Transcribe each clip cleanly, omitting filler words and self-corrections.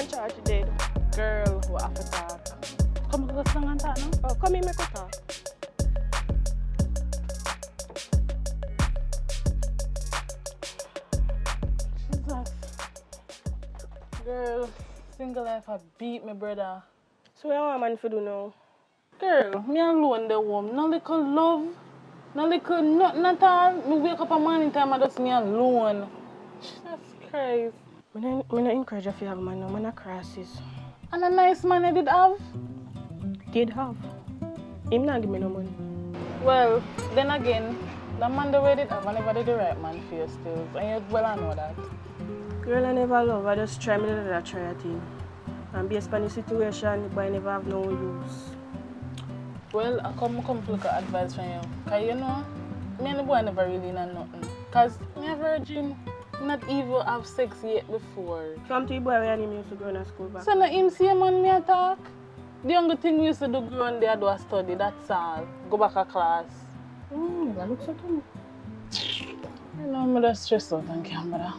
on charge today. Girl, we have to talk. Come on, let's and talk now. Oh, come here, make a talk. Jesus. Girl, single life have beat me, brother. So what you want man to do now? Girl, me alone the home. No little love. No little nothing at all. Me wake up a morning time and just me alone. Jesus Christ. I don't encourage you to have a man, no. Man a crosses. And a nice man I did have. Did have. Him not give me no money. Well, then again, the man the way did have, I never did the right man for you still. And you well I know that. Girl, I never love. I just try me to try a thing. And based on the situation, but I never have no use. Well, I come to look at advice from you. Because you know, me and the boy never really know nothing. Because me a virgin, not even have sex yet before. Come to the boy when him used to go in school back. So now him see man me attack. The only thing we used to do growing there do a study, that's all. Go back to class. That looks so good. You know, I'm just stressed out on camera.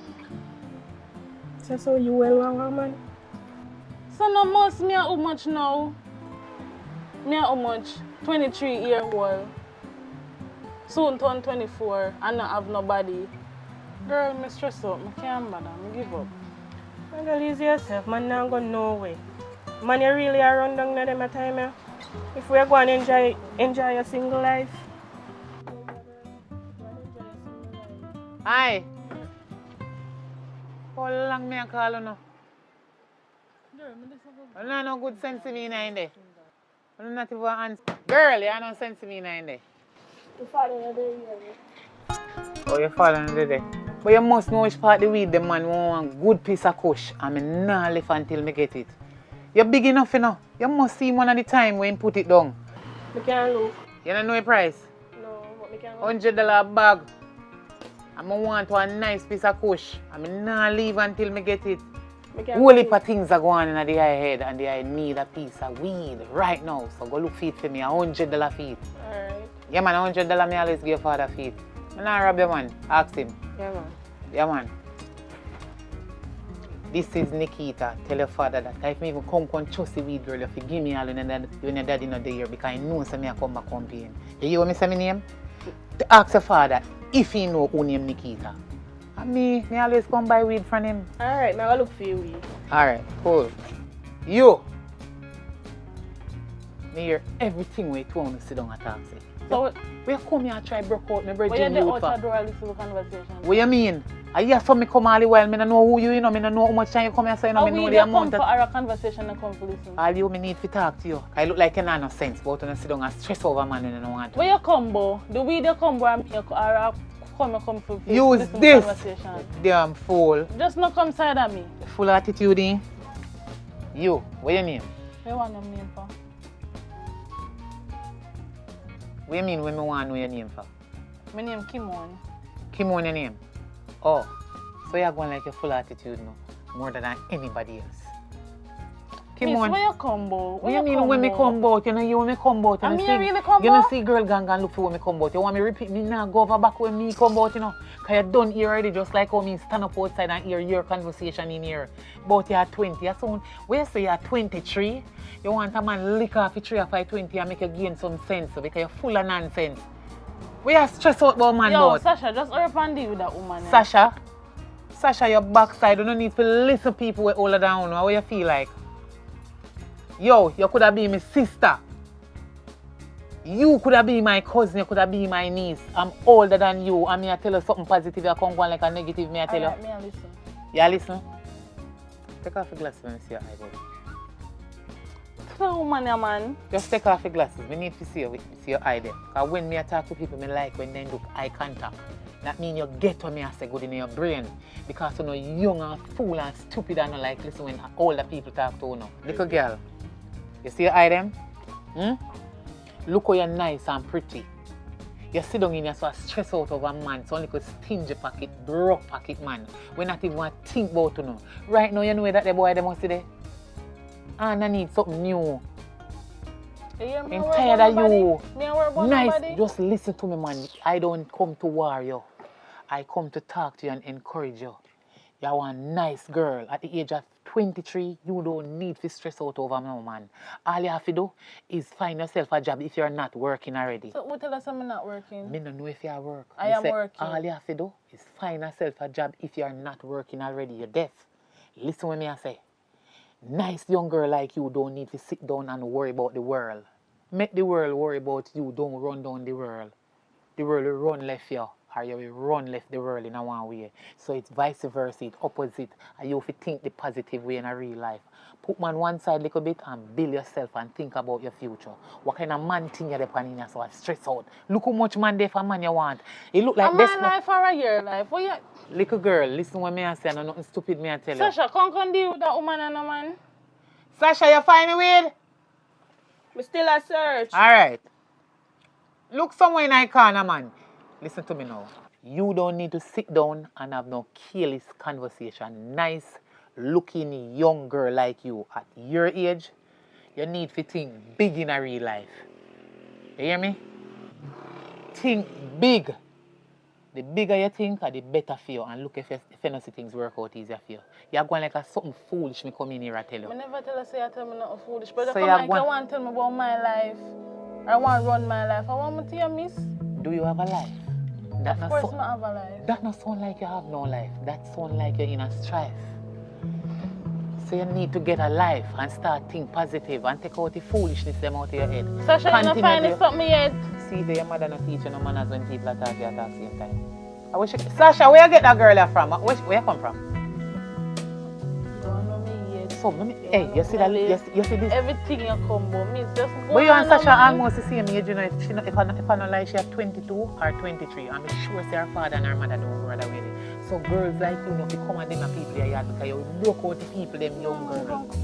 So you well long, man? So now most me how much now? Me how much? 23-year-old. Soon turn 24 and not have nobody. Girl, me stress out. I can't bother. I give up. Girl, easy yourself. Man, not go nowhere. Man, you really are run down at them a time, yeah? If we're going to enjoy your single life. Hi. How long me call you now? You have no good sense of me in there. You not even answer. Girl, you have no sense of me in there. You fall in the Oh, you fall in there. But you must know which part the weed the man want a good piece of kush and me not left until me get it. You're big enough, you know. You must see one at the time when you put it down. I can't look. You don't know the price? No, but I can't look. $100 bag. And I want a nice piece of kush. And I not leave until me get it. Whole heap of things are going on in the eye head and I need a piece of weed right now. So go look feet for me, $100 feet. Alright. Yeah man, $100 me always give your father feet. I not rob your man. Ask him. Yeah, man. Yeah man. This is Nikita. Tell your father that if me even come trust the weed girl, if you give me all when your daddy not there because I know so me I come back campaign. You hear what me say my name? To ask your father if he know who name Nikita. And me always come buy weed from him. Alright, I will look for you weed. Alright, cool. You! Me hear everything we want to sit down and talk. So, we come here and try broke out my why virgin you youth the out for? door listen to conversation? What you mean? I hear some me come all the while, me don't know who you know, me don't know how much time you come here, so you know, me know the amount come of... for our conversation and come for listen. All you me need to talk to you. I look like you have no sense, but you sit down and stress over man when you don't want to. Where you come, bo? The weed you come, and me come for Use listen to this! conversation. Damn fool. Just not come side of me. Full attitude in. You, what you name? Where you want your name for? What you mean when me want to know your name for? My name Kimon. Kimon your name? Oh, so you're going like a full attitude now, more than anybody else. Come Miss, on. where you come out? What you mean when me come out? You know you when me come out. And me a really come You know out? see girl gang and look for when me come out. You want me repeat me now go over back when me come out, you know? Cause you done here already just like how me stand up outside and hear your conversation in here. But you're 20. You soon, when you say you're 23, you want a man lick off your 3 or 5 20 and make you gain some sense because you're full of nonsense. We are stressed out about man Yo, about. Sasha, just hurry up and deal with that woman. Sasha, your backside, you don't need to listen to people with older down. How you feel like? Yo, you could have been my sister. You could have been my cousin, you could have been my niece. I'm older than you, and me I tell you something positive, you come on like a negative, me I tell you. Alright, me a listen. Yeah, listen. Take off your glasses when you see your eyeball. So woman, yeah, man. Just take off your glasses. We need to see your eye there. Because when me I talk to people, me like when they do eye contact. That means you get what me I say good in your brain. Because you know young and fool and stupid and not like listen when older people talk to you now. Little girl, you see your eye them? Look how you're nice and pretty. You sit down in here so stress out over a man, so only could stingy pocket, broke pocket man. We not even want to think about you now. Right now you know that the boy they must see there. And I need something new. I'm I'm tired of you. Me a worry about Nice. nobody. Just listen to me, man. I don't come to war you. I come to talk to you and encourage you. You're one nice girl. At the age of 23, you don't need to stress out over no man. All you have to do is find yourself a job if you're not working already. So who tell us I'm not working? Me don't know if you're work. I Me am say, working. All you have to do is find yourself a job if you're not working already. You're deaf. Listen what me I say. Nice young girl like you don't need to sit down and worry about the world. Make the world worry about you. Don't run down the world. The world will run left you, or you will run left the world in a one way. So it's vice versa, it's opposite. And you have to think the positive way in a real life. Put man one side a little bit and build yourself and think about your future. What kind of man thing you're depending on, so I stress out. Look how much man there for man you want. It look like a best man life or a year life? What you... Little girl, listen what me I say, and nothing stupid me I tell you. Sasha, come deal with that woman and a man. Sasha, you find a weed? Me still a search. Alright. Look somewhere in my corner, man. Listen to me now. You don't need to sit down and have no careless conversation. Nice looking young girl like you at your age, you need to think big in a real life. You hear me? Think big. The bigger you think, the better for you. And look if you see things work out easier for you. You're going like something foolish me come in here and tell you. I never tell you tell me nothing foolish. But So come like you want to tell me about my life. I want to run my life. I want to tell you, miss. Do you have a life? That Of course I have a life. That not sound like you have no life. That sound like you're in a strife. So you need to get a life and start think positive and take out the foolishness them out of your head. Sasha, you not finding something yet? See, your mother not teach you no manners when people are talking at the same time. I wish Sasha, where you get that girl from? Where you come from? Don't know me yet. So, hey, you see that? You see this? Everything you come about, miss. Just go But you and on, Sasha man. almost the same age, you know. If I not lie, she at 22 or 23. I'm sure say her father and her mother don't grow that way. So girls like you know, if you come and them people there, because you broke out the people, them young girls.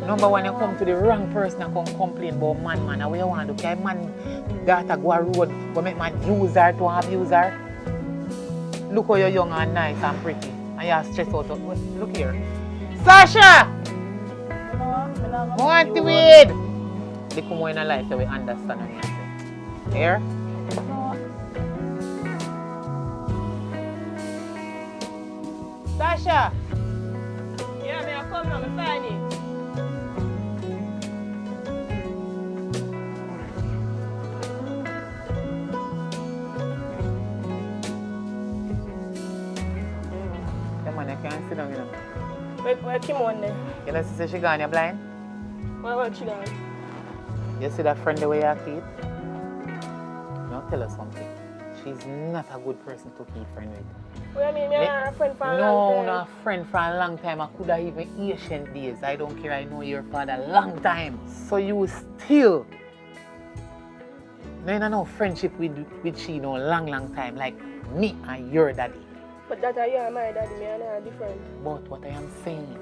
Number one, you come to the wrong person and come complain about man. And what you want to do? Okay, man got to go a road, go make man use her to abuse her. Look how you're young and nice and pretty. And you're stressed out. Look here. Sasha! Want to weed? Look more in a life that we understand what I say. Here? Sasha! Yeah, me I come now, me find it. The man, you can't sit down, you know. Where Kim on there? You know, she gone, you blind? Where she gone? You see that friend the way you keep? Now tell her something. She's not a good person to keep friend with. What you mean? Me and her a friend for a long No, time. not a friend for a long time. I could have even ancient days. I don't care. I know your father a long time. So you still no friendship with she no long time like me and your daddy. But that you and my daddy, me and her are different. But what I am saying,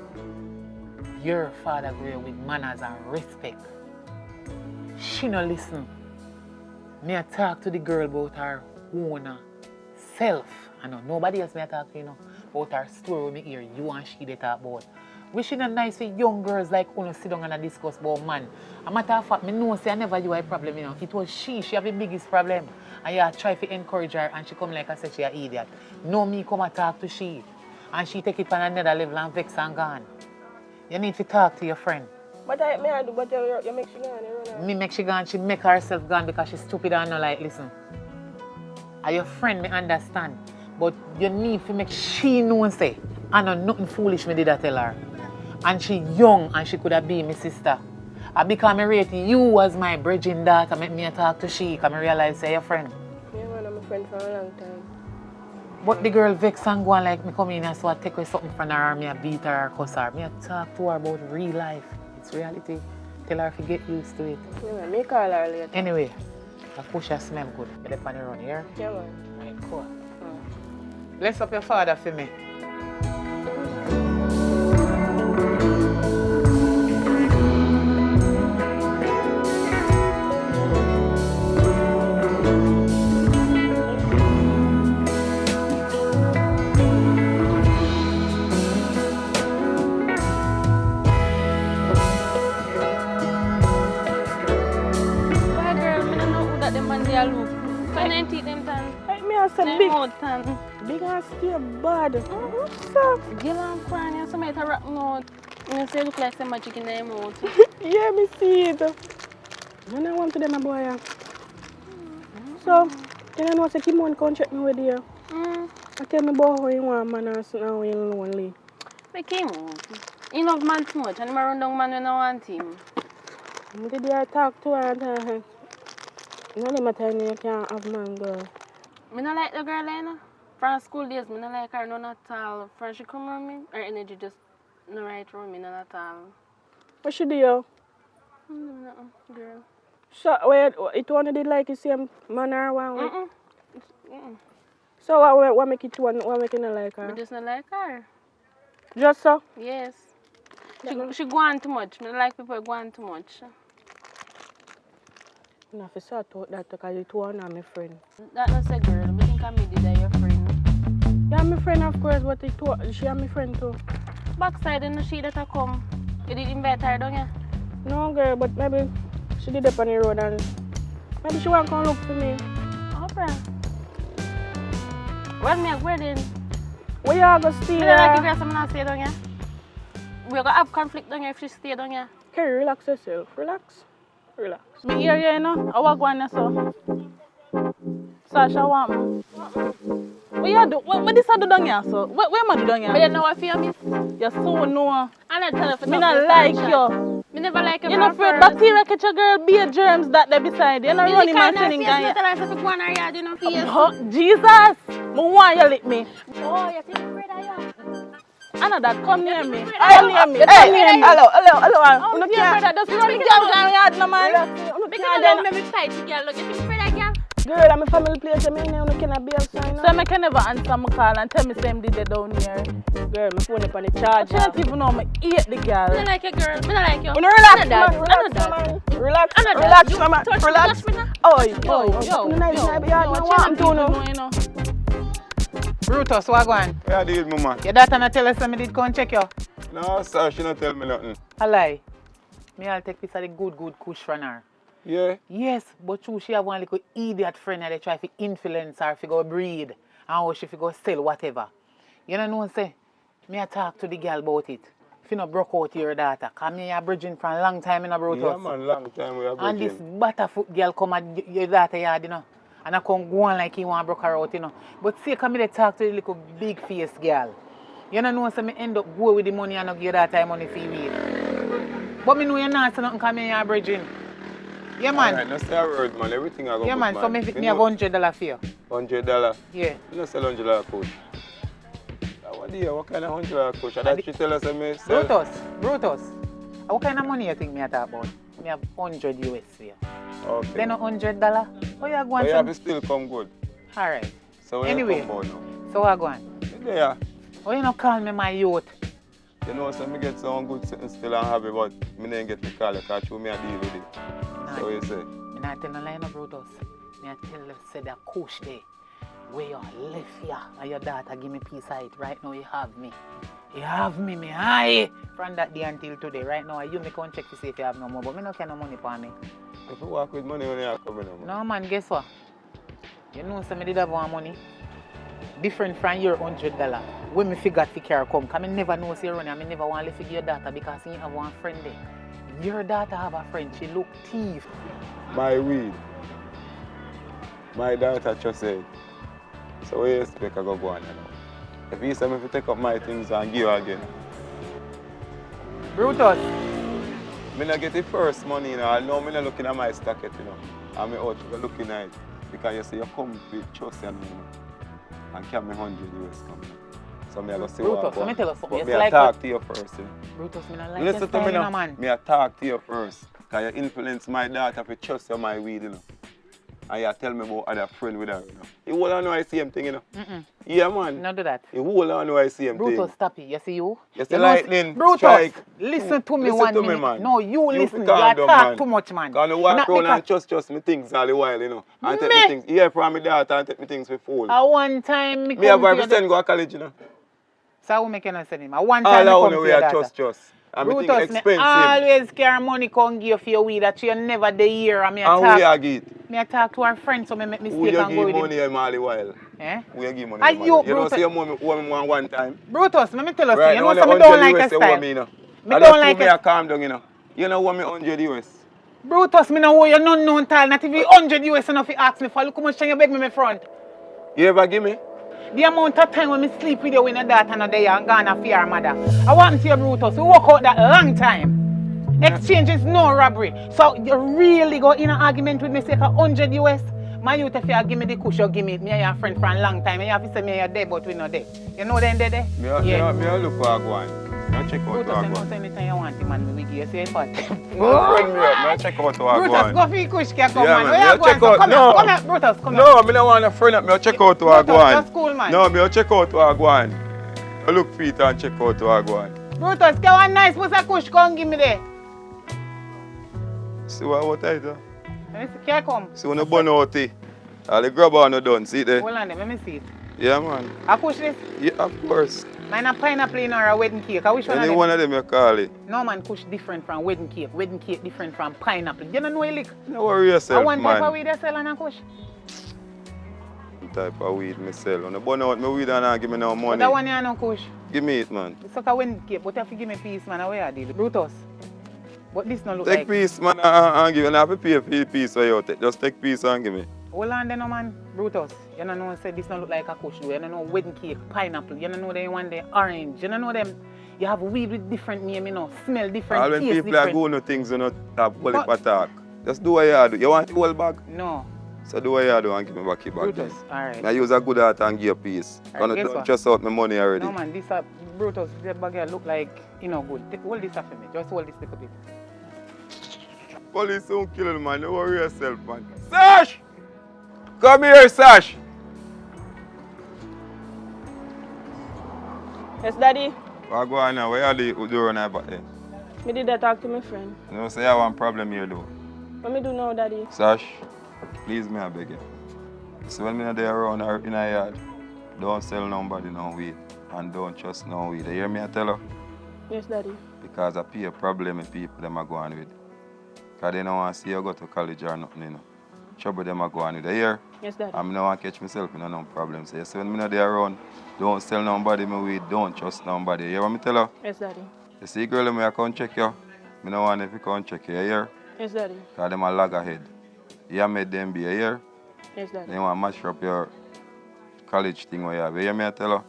your father grew up with manners and respect. She no listen. Me I talk to the girl about her own self. I know nobody else me I talk to, you know, about her story with me here. You and she they talk about. We should not nice with young girls like who sit down and discuss about man. A matter of fact, I know say I never you a problem, you know. It was she have the biggest problem. And you try to encourage her and she come like I said she an idiot. No me come and talk to she. And she take it on another level and vex and gone. You need to talk to your friend. But I do, but you make she gone, you run her. Me make she gone, she make herself gone because she's stupid and not like listen. And your friend me understand. But you need to make she know and say, I know nothing foolish me did I tell her. And she young and she could have been my sister. I become rate you as my bridging daughter, make me talk to she, because I realize say your friend. Yeah man, I'm a friend for a long time. But the girl vex and go on like me come in and so I take away something from her or me I beat her or cuss her. Me I talk to her about real life. It's reality. Tell her to get used to it. Yeah man, me call her later. Anyway, I push her smell good. Get up on the run here. Yeah man. Right, cool. Bless up your father for me. Why girl, I don't know who that the man they look. So 90 them tan. Hey, me I said Them big, out tan. big and still bad. So, Girl and crying and somebody to rock out. You say look like some magic in their mouth. yeah, me see it. When I want to them a boy. So, you know say Kimon come check me with you. I tell me about how you want man and so now you lonely. They came out. He love man too much and he run down man when I want him. I did I talk to her and tell her, you know them tell me you can't have man girl. I don't like the girl, you know. From school days, I don't like her none at all. From she come around me, her energy just no right around me none at all. What she do you? No, girl. So, wait, it one did like the same man or one? Mm-mm. So, what make it one, what make you not like I her? just not like her. Just so? Yes. She go on too much. I don't like people who go on too much. You have to sort out that because it one of my friend. That not say girl. I think I made it your friend. Yeah, my friend of course, but it she and my friend too. Backside and she that I come. You did invite her, don't you? No girl, but maybe she did up on the road and maybe she want to come look for me. Oprah. Well, me a wedding. Where you are going to stay? I don't like the girl so I'm not stay down here. We're going to have conflict down here if she stay down here. Carrie, relax yourself. Relax. Relax. Me hear you, you know. I walk one so. Sasha want me. What you do? What this I do down here, so? Where am I do down here? But you know what I feel, miss? You so know. I'm not telling you. Me not like you. Me never like you. You know, afraid bacteria catch a girl, be a germs that they beside you. You're not running my thing down here. Oh, Jesus! I want you lick me. Oh, you feel afraid of you? Anna, that come near me. Come near me. Hey, hello. Oh, You you're afraid of just run the girl down yard, no man. Because I don't make me fight the girl. Look, you feel afraid of girl? Girl, I'm a family place. I mean, you cannot be outside. So I can never answer my call and tell me same did they down here. Girl, my phone up on the charge. She don't even know me eat the girl. I don't like you, girl. I don't like you. Relax, that. man. Relax, that. man. Relax, I know that. relax, You man. touch me, Relax. touch me now. Oh, Brutus, what going? Yeah, I did, mama. Your daughter not tell us that me did come check you? No, sir, she not tell me nothing. A lie. Me I'll take piece of the good kush from her. Yeah? Yes, but she have one little idiot friend that they try to influence her to go breed and how she go sell whatever. You know what I'm saying? Me I talk to the girl about it. If you not broke out your daughter, because me a bridging for a long time in a Brutus. Yeah, man, long time we are And this bridging. butterfoot girl come at your daughter yard, you know. And I come go on like he want to broke her out, you know. But see, come me talk to the little big face girl. You know, so me end up go with the money and not give your daughter money for you. But me know you're not saying nothing because me are bridging. Yeah, man. Alright, no say a word, man. Everything I go Yeah, good, man. So me You have know, $100 for you. $100. Yeah. You don't sell $100 coach. What do you? What kind of $100 coach? That she tell us that me sell. Brutus. What kind of money you think me I talk about? Me have 100 US for you. Okay. Then $100? Oh, you But going you have to... to still come good. Alright. So when Anyway. you come now. So what going? You there? Oh, you not call me my youth. You know, so me get some good sitting still and happy, but me didn't get to call you because you me a deal with it. So what you say? Me not tell no lie no Brutus. Me I tell you say that coach there where you left here and your daughter give me peace of it. Right now you have me. You have me high. From that day until today. Right now, you me come check to see if you have no more, but me no care no money for me. If you walk with money, when you come in, No man, guess what? You know some did have one money. Different from your $100. When me figure to care come, cause me never know say run and me never want to figure your daughter because you have one friend there. Your daughter have a friend, she look thief. my weed. My daughter just said, so what you expect I go on, you know? If you say me to take up my things and give you again, Brutus. me not get the first money, you know. I know me not looking at my stacket, you know. And me out looking at it. Because you say you come with trust and and carry me 100 US come. So me I go see Brutus, what let me tell you something. But It's me I like talk to you first, you know. Brutus, me not like Listen your to me style, now, man. me I talk to you first. Because you influence my daughter to trust you my weed, you know. And you tell me about other friend with her, you know. You hold on to I see him thing, you know. Yeah, man. No do that. You hold on to I see him thing. Brutus, stop it. You see you? You see know, lightning Brutus, strike. listen to me Listen one to me, minute. man. No, you You listen. You fi calm down, talk man. too much, man. Because I walk Not around and because- trust me things all the while, you know. And take Me? me things. Yeah, from my daughter and take me things for fool. At one time, Me have come a to friend go to college, you know. So how make you send him? At one All time, I me want come to to we your are daughter. trust. And me think Brutus, me expensive. always carry money come give for your weed that you never the year. And me And we talk, are get. me I talk to our friend so me make Who mistake you and go give with money him. all the while? Eh? Who you give money Are them you, all? You know, Brutus? say your mom owe me one time. Brutus, let me tell you Right, something. You know now something the don't 100 like US a you owe style. me, you know. Me And don't that's like me a- I calm down, you know. You know what me 100 US? Brutus, me no owe you none known tall. Not if you 100 US enough you ask me for. Look how much time you beg me in front. You ever give me? The amount of time when me sleep with you when your daughter not there and gone for your mother. I want to see you, Brutus. We work out that long time. Exchange is no robbery. So you really go in an argument with me say 100 US? My youth if you give me the kush, you give me it. Me and your friend for a long time. You have to say me you're dead but we not dead. You know them dead there? Me a look for a go on. Me a check out Brutus, who you a know go on. say anytime you want him man, we give you say part. Me friend me up. Me a check out who a go Brutus, on. go for your kush, come Yeah, man. man, Where me you a going? check out- Come no. here, come here, Brutus, come here. No, me don't want a friend up. Me a check out who a go Brutus, on. that's cool, man. No, me a check out who a go on. I look Peter and check out who a go on. Brutus, get one nice pussy kush, come give me there. See what I do? Let me see, can you come? See when you burn out it. All the grab on you done. See it there? Hold on there, let me see it. Yeah, man. I push this. Yeah, of course. Mine a pineapple in or a wedding cake. I wish one of Any them. one of them you call it. No man, kush different from wedding cake. Wedding cake different from pineapple. You don't know a lick. No worry I yourself, one type of man. weed they sell on a kush. What type of weed me sell. When you burn out my weed and not give me no But money. that one you no kush. Give me it, man. It's like a wedding cake, but you have to give me peace, man. Where I deal. Brutus. But this no look Take like. piece, man, and give you. And I have to pay for the piece for you. Just take piece and give me. Hold on there, no man. Brutus. You don't know say this no look like a kush. You don't know wedding cake, pineapple. You don't know them one day orange. You don't know them. You have weed with different name, you know. Smell different, All when taste people are different. going to things, you know, have whole heap But- of talk. Just do what you do. You want the whole bag? No. So do what you do and give me back your bag. Brutus. Alright. I use a good heart and give a piece. Alright, Gonna guess don't what? just out my money already. No man, this Brutus, this bag here look like you know good. Hold this up for me. Just hold this little bit. Police don't kill him, man. Don't worry yourself, man. Sash! Come here, Sash! Yes, Daddy. What go on now? Where you do run about there? Me did that talk to my friend. You know, say I have one problem here, though. What me do now, Daddy? Sash, please me, I beg you. So when me not there around or in a yard, don't sell nobody no weed and don't trust no weed. You hear me, I tell her? Yes, Daddy. Because I pay a problem with people them are going with. Because they don't want to see you go to college or nothing, you know. Trouble them are going with. You hear? Yes, Daddy. And I don't want to catch myself in no problem. So you see when me not there around, don't sell nobody my weed, don't trust nobody. You hear what me tell her? Yes, Daddy. You see girl, me I come check you. Me no want if you come check you, you hear? Yes, Daddy. Because them a lag ahead. You made them be, you hear? Yes, Daddy. They want to match up your college thing where you have. You hear me, I tell her?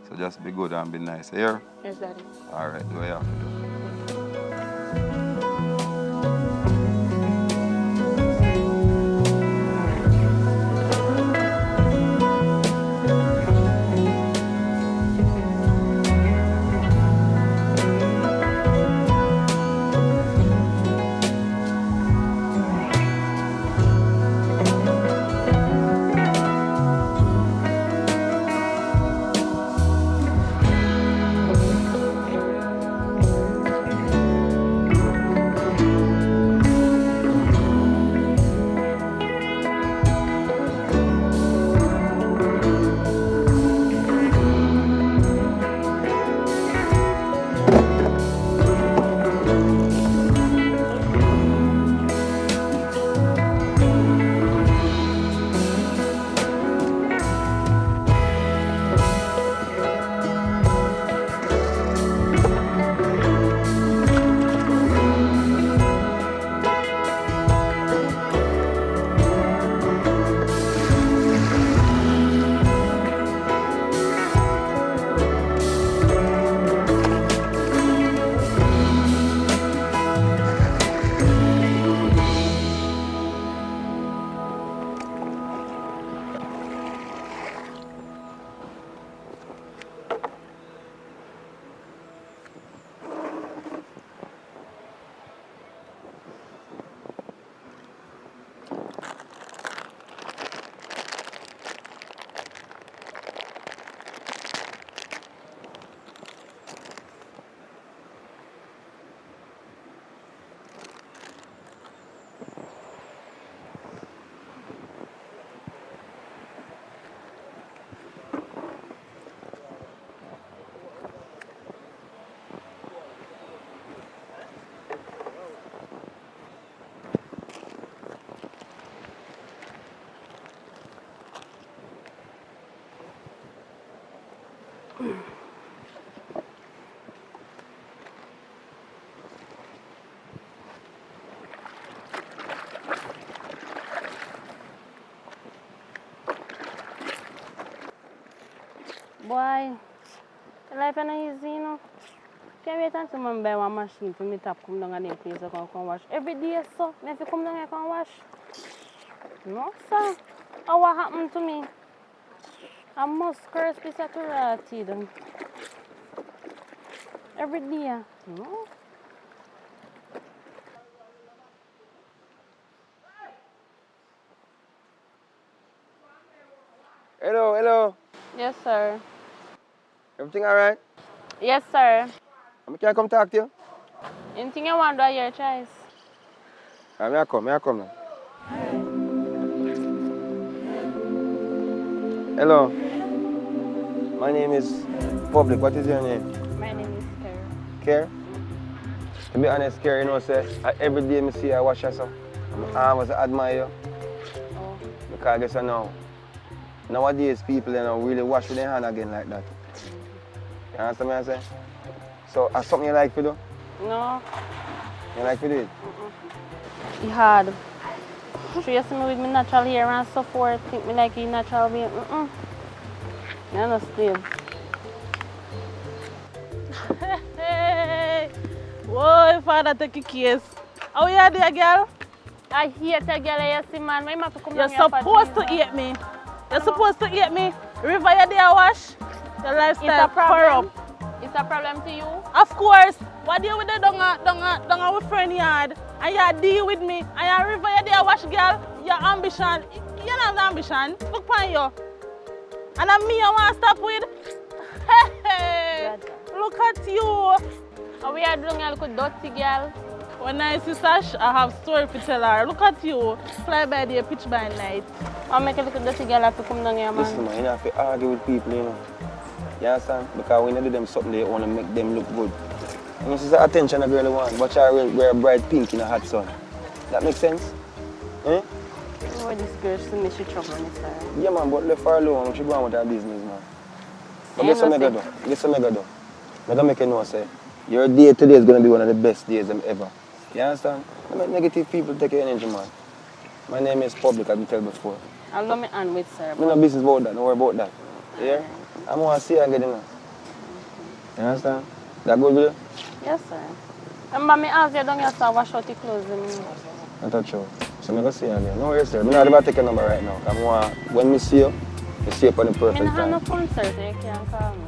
So just be good and be nice. You hear? Yes, Daddy. All right, do what you have to do. Boy, life is not easy, you know. Can't wait until I buy one machine for me to come down and then place I can wash. Every day, so, I have to come down and I can wash. No, sir. Oh, what happened to me? I must curse this at the every day. No. Hello, hello. Yes, sir. Everything alright? Yes, sir. I can come talk to you? Anything you want to do, your choice. May I come now. Hello. My name is Public. What is your name? My name is Care. Care? To be honest, Care, you know, say, every day I see you wash yourself. I always admire you. Oh. Because I guess I know. Nowadays, people really wash with their hand again like that. You understand what I'm saying? So, that's something you like to do? No. You like to do it? It's hard. So you see me with my natural hair and so forth, think me like a natural way. You're not slave. Hey, whoa, father take a case. How you there, girl? I hate a girl, you see, man. Why have to come You're down here for supposed to Jesus? eat me. You're supposed to eat me. River, you there wash? Your It's lifestyle a problem. corrupt. It's a problem to you? Of course. What deal with the donga with friend yard? And you deal with me. And you river, you there wash, girl. Your ambition. You don't have the ambition. Look upon you. And I'm me I want to stop with. Hey, look at you. And we are doing a little dirty girl. When I see Sash, I have story to tell her. Look at you. Fly by day, pitch by night. I'll make a little dirty girl have to come down here, man. Listen, man, you don't have to argue with people, you know. You understand? Because when you do them something, they want to make them look good. And this is the attention a girl wants. Watch her wear bright pink in a hot sun. That makes sense? Eh? Oh, this girl, she makes you trouble me, sir. Yeah, man, but left her alone. She go on with her business, man. But I guess what know, I do? Guess what I do? I'm going to make you know, say, your day today is going to be one of the best days ever. You understand? Don't make negative people take your energy, man. My name is Public, I've been told before. I'll let me hand with, sir. I no business about that, don't worry about that. Yeah? I want to see you again, you know. You understand? That good with you? Yes, sir. Remember me ask you down here to wash out your clothes. Not that true. So I'm going to see you again. No worries, sir. I'm not about to take your number right now. I want, when I see you up on the perfect I don't have time. no phone, sir, so you can't call me.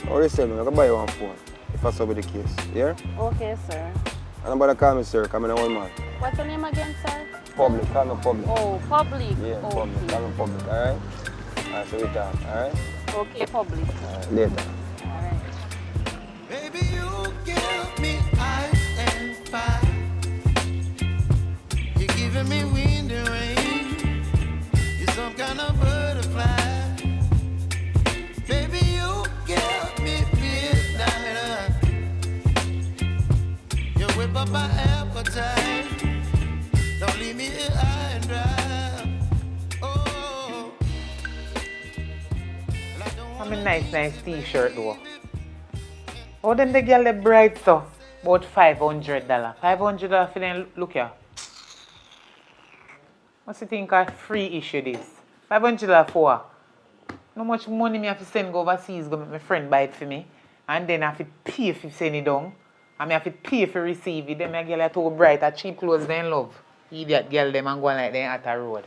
No worries, sir. I'm going to buy you one phone, if that's so be the case. Yeah? Okay, sir. And I'm about to call me, sir, because I'm an old man. What's your name again, sir? Public, call me Public. Oh, Public. Yeah, oh, Public, call me Public, alright? Alright, so we talk, alright? Okay, Public. Alright, later. Alright. Baby, you give me ice and fire. You're giving me wind and rain. You're some kind of butterfly. Baby, you give me midnight. You whip up my appetite. Don't leave me here high and dry. Oh, well, I don't I'm wanna a nice t-shirt though. Oh, then the girl the bright so about $500. $500 for them look here. What's you think of free issue this? $500 for? No much money me have to send go overseas go make my friend buy it for me. And then I have to pay if you send it down. And I have to pay if you receive it. Then my girl are too bright, a cheap clothes they in love. Idiot girl them and go like them at the road.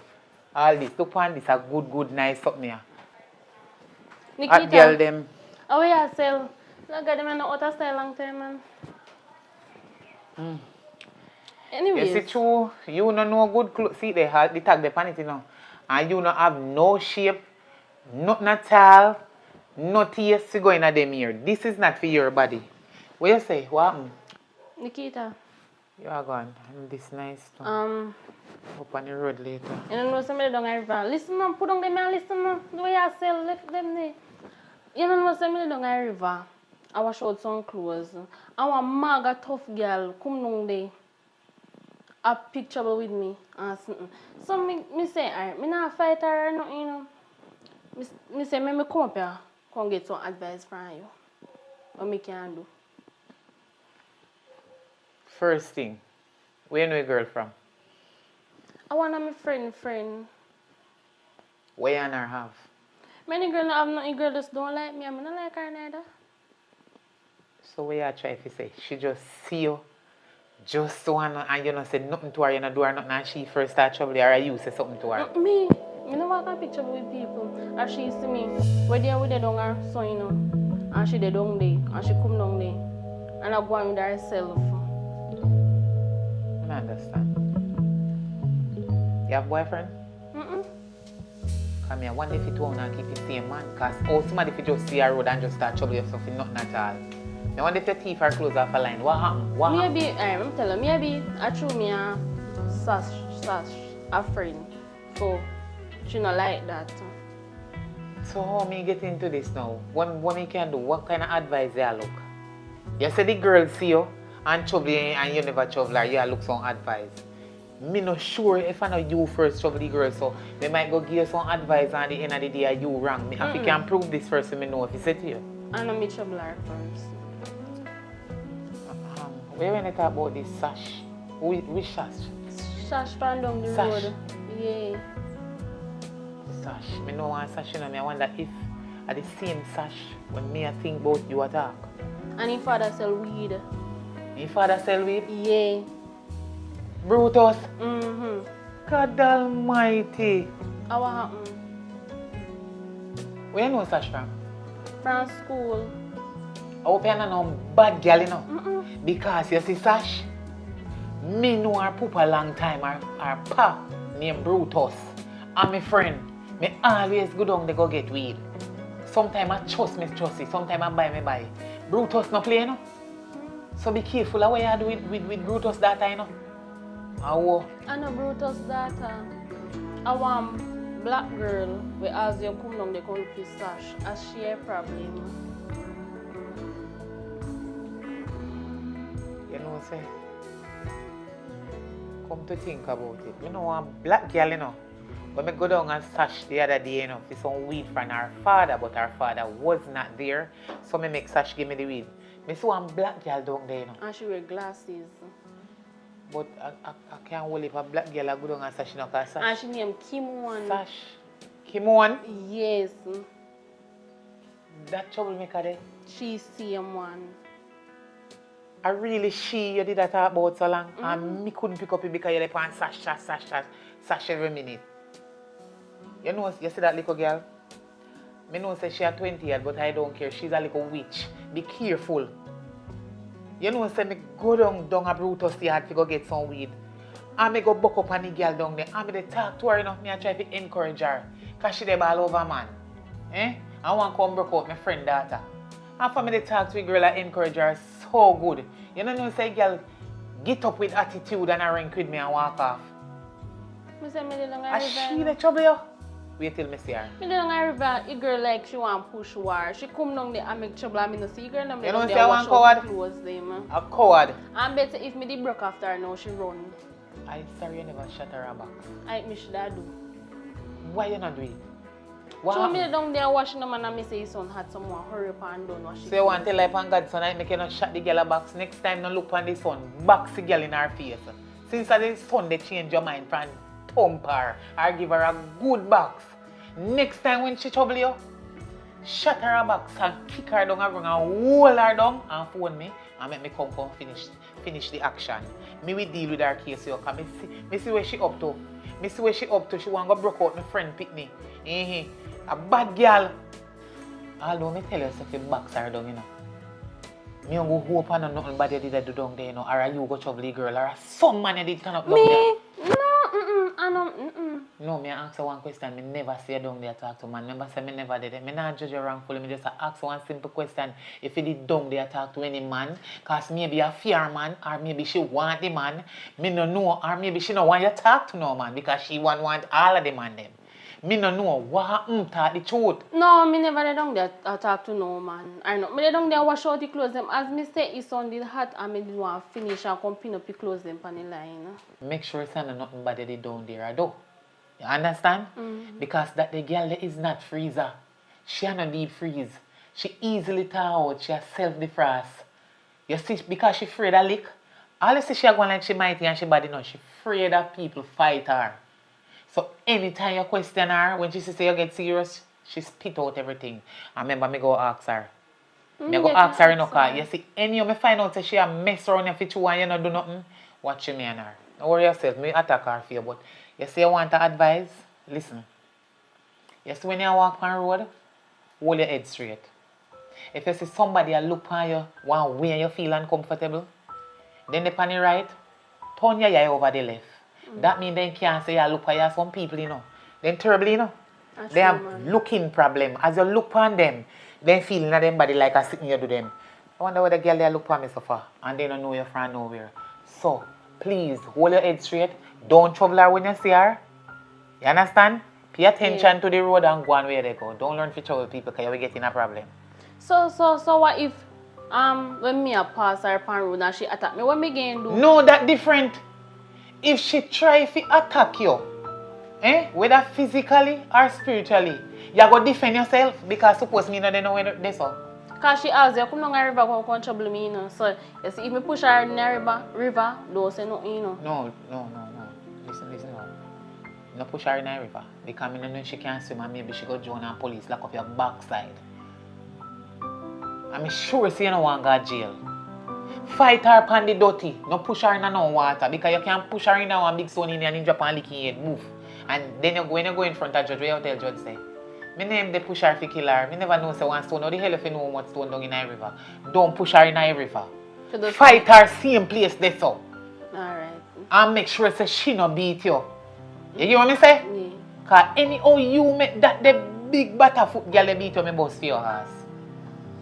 All this, look on this a good, nice something here. At girl Nikita, them. oh yeah, sell. Look at them in the outer style long time, man. Anyways. Yes, it's true. You don't know good clothes. See, they have the tag, the panty now. And you don't have no shape, nothing at all, no taste to go in them here. This is not for your body. What you say? What happened? Nikita, You are gone. And this nice too. Up on the road later. you don't know somebody down the river. Listen, man, put on them and listen, man. The way I sell, left them there. You don't know somebody down the river. I wash out some clothes. I want maga tough girl come down there. A picture with me. So me say, alright, me not fight her or nothing, you know. Me say, me come up here. come get some advice from you. What me can do? First thing, where you know a girl from? I want my friend. Where you and her have? Many girls have nothing, girl just don't like me. I don't like her neither. So what you try to say? She just see you, just wanna, and you not say nothing to her, you not do her nothing, and she first start trouble, or you say something to her? Me never walk a picture with people. And she see me, where they with the down her son, you know. And she dey down there, and she come down there. And I go on with herself. I understand. You have boyfriend? Come here, one day if you don't want to keep the same man, because somebody if you just see a road and just start trouble yourself in nothing at all. Now one day if your teeth are closed off a line, what happened? Maybe, I'm telling you, maybe I threw me a sash, a friend. So, she not like that. So how me get into this now? What me can do? What kind of advice you look? You say the girl see you and trouble you and you never trouble her, you look some advice. Me not sure if I know you first trouble the girl, so they might go give you some advice and at the end of the day you wrong. If you can prove this first, me know if you say to you. I know me trouble her first. Where when you talk about this sash? Which sash? Sash from down the Sash. road. Yeah. Sash. Me know one sash, you know, me I wonder if at the same sash when me I think about you attack. And his father sell weed. Your father sell weed? Yeah. Brutus. Mm-hmm. God almighty. How what happened? Where you know Sash from? From school. I hope you don't know bad girl, you know. Because you see Sash, me know her poop a long time, her pa named Brutus. And my friend, me always go down to go get weed. Sometimes I trust it, sometimes I buy. Brutus no play, you know. So be careful of what you do with Brutus that time, you know. I know Brutus' daughter. I want black girl where as you come down the country Sash, as she a problem. You know, say, come to think about it. You know, one black girl, you know, when I go down and Sash the other day, you know, for some weed from her father, but her father was not there. So I make Sash give me the weed. I saw one black girl down there, you know. And she wear glasses. But I can't hold if a black girl go down and Sash, you know, because Sash. And she named Kimon. Sash. Kimon? Yes. That troublemaker there. She same one. I really you did that talk about so long. And me couldn't pick up it because you're on Sash every minute. You know, you see that little girl? Me know say she a 20 years, but I don't care. She's a little witch. Be careful. You know, say me go down a Brutus yard to go get some weed. And me go buck up on the girl down there. And me dey talk to her, you know. Me I try to encourage her. Because she dey all over, man. I want to come break out my friend daughter. And for me to talk to the girl and encourage her so good. You know, say girl get up with attitude and a rank with me and walk off. Me say me dey down And a she river. dey trouble you. Wait till me see her. Me dey down a river. A girl like she want push war. She come down there and make trouble. I me no see girl. And me You know down say there I wash want out the clothes them. A coward. And better if me dey broke after her now she run. I sorry you never shut her back. I me should I do. Why you not do it? What So me happened? down there washing them and I me say his son had someone hurry up and done wash it. So you want to life on God's son, I make you not shut the girl a box. Next time no look on the sun, box the girl in her face. Since the sun they change your mind from thump her or give her a good box. Next time when she trouble you, shut her a box and kick her down and bring her hold her down and phone me and make me come finish the action. Me will deal with her case you because me see where she up to. Me see where she up to. She want to go broke out my friend Pitney. A bad girl. Although me tell you if you box her down, you know. Me don't go hope on nothing bad you did do down there, you know. Or you go trouble the girl. Or some man you did turn up down there. Me? No, I know, No, me answer one question. Me never say down there talk to man. Remember say me never did it. Me not judge you wrongfully. Me just ask one simple question. If you did down there talk to any man, cause maybe a fear man, or maybe she want the man, me no know, or maybe she no want you talk to no man because she want all of the man them. Me no know what talk the truth. No, me never dey down there talk to no man. I know. Me dey down there wash out the clothes them. As me say his son did hot and me did want finish and come pin up the clothes them on the line. Make sure it's not nothing bad they down there, I do. You understand? Because that the girl there is not freezer. She had no deep freeze. She easily thaw out. She has self-defrost. You see, because she afraid of lick. All you see she going like she mighty and she body now. She afraid of people fight her. So anytime you question her, when she say you get serious, she spit out everything. I remember me go ask her. Me go ask her in no car. You see, any of me find out that she a mess around your fit and you not do nothing, watch me and her. Don't worry yourself, me attack her for you, but you see you want to advise, listen. You see when you walk on the road, hold your head straight. If you see somebody a look on you, one way you feel uncomfortable, then the on the right, turn your eye over the left. That means they can't say you look at you. Some people, you know, they're terrible, you know. They have looking problem. As you look on them, they feel in their body like a sitting you do them. I wonder what the girl they look for me so far and they don't know you from nowhere. So, please, hold your head straight. Don't trouble her when you see her. You understand? Pay attention to the road and go on where they go. Don't learn to trouble people because you will get in a problem. So what if when me a pass her upon road and she attack me, what me going do? No, that different. If she try to attack you, whether physically or spiritually, you go defend yourself because suppose me no they know where they so. Cause she asked you come down the river come trouble me, you know. So you see if me push her in the river, don't say nothing, you know. No. Listen no. No push her in the river because I know she can't swim and maybe she go join and police lock up your backside. I'm sure she don't want to go to jail. Fight her upon the dirty. No push her in no water because you can't push her in one big stone in and drop and lick in head. Move. And then when you go in front of judge, what you tell judge say? My name they push her for kill her. I never know say one stone. How the hell if you know what stone down in the river? Don't push her in the river. Fight her same place there so. Alright. And make sure say she no beat you. You get what I say? Yeah. Because anyhow you make that the big butterfoot girl beat you, me bust for your ass.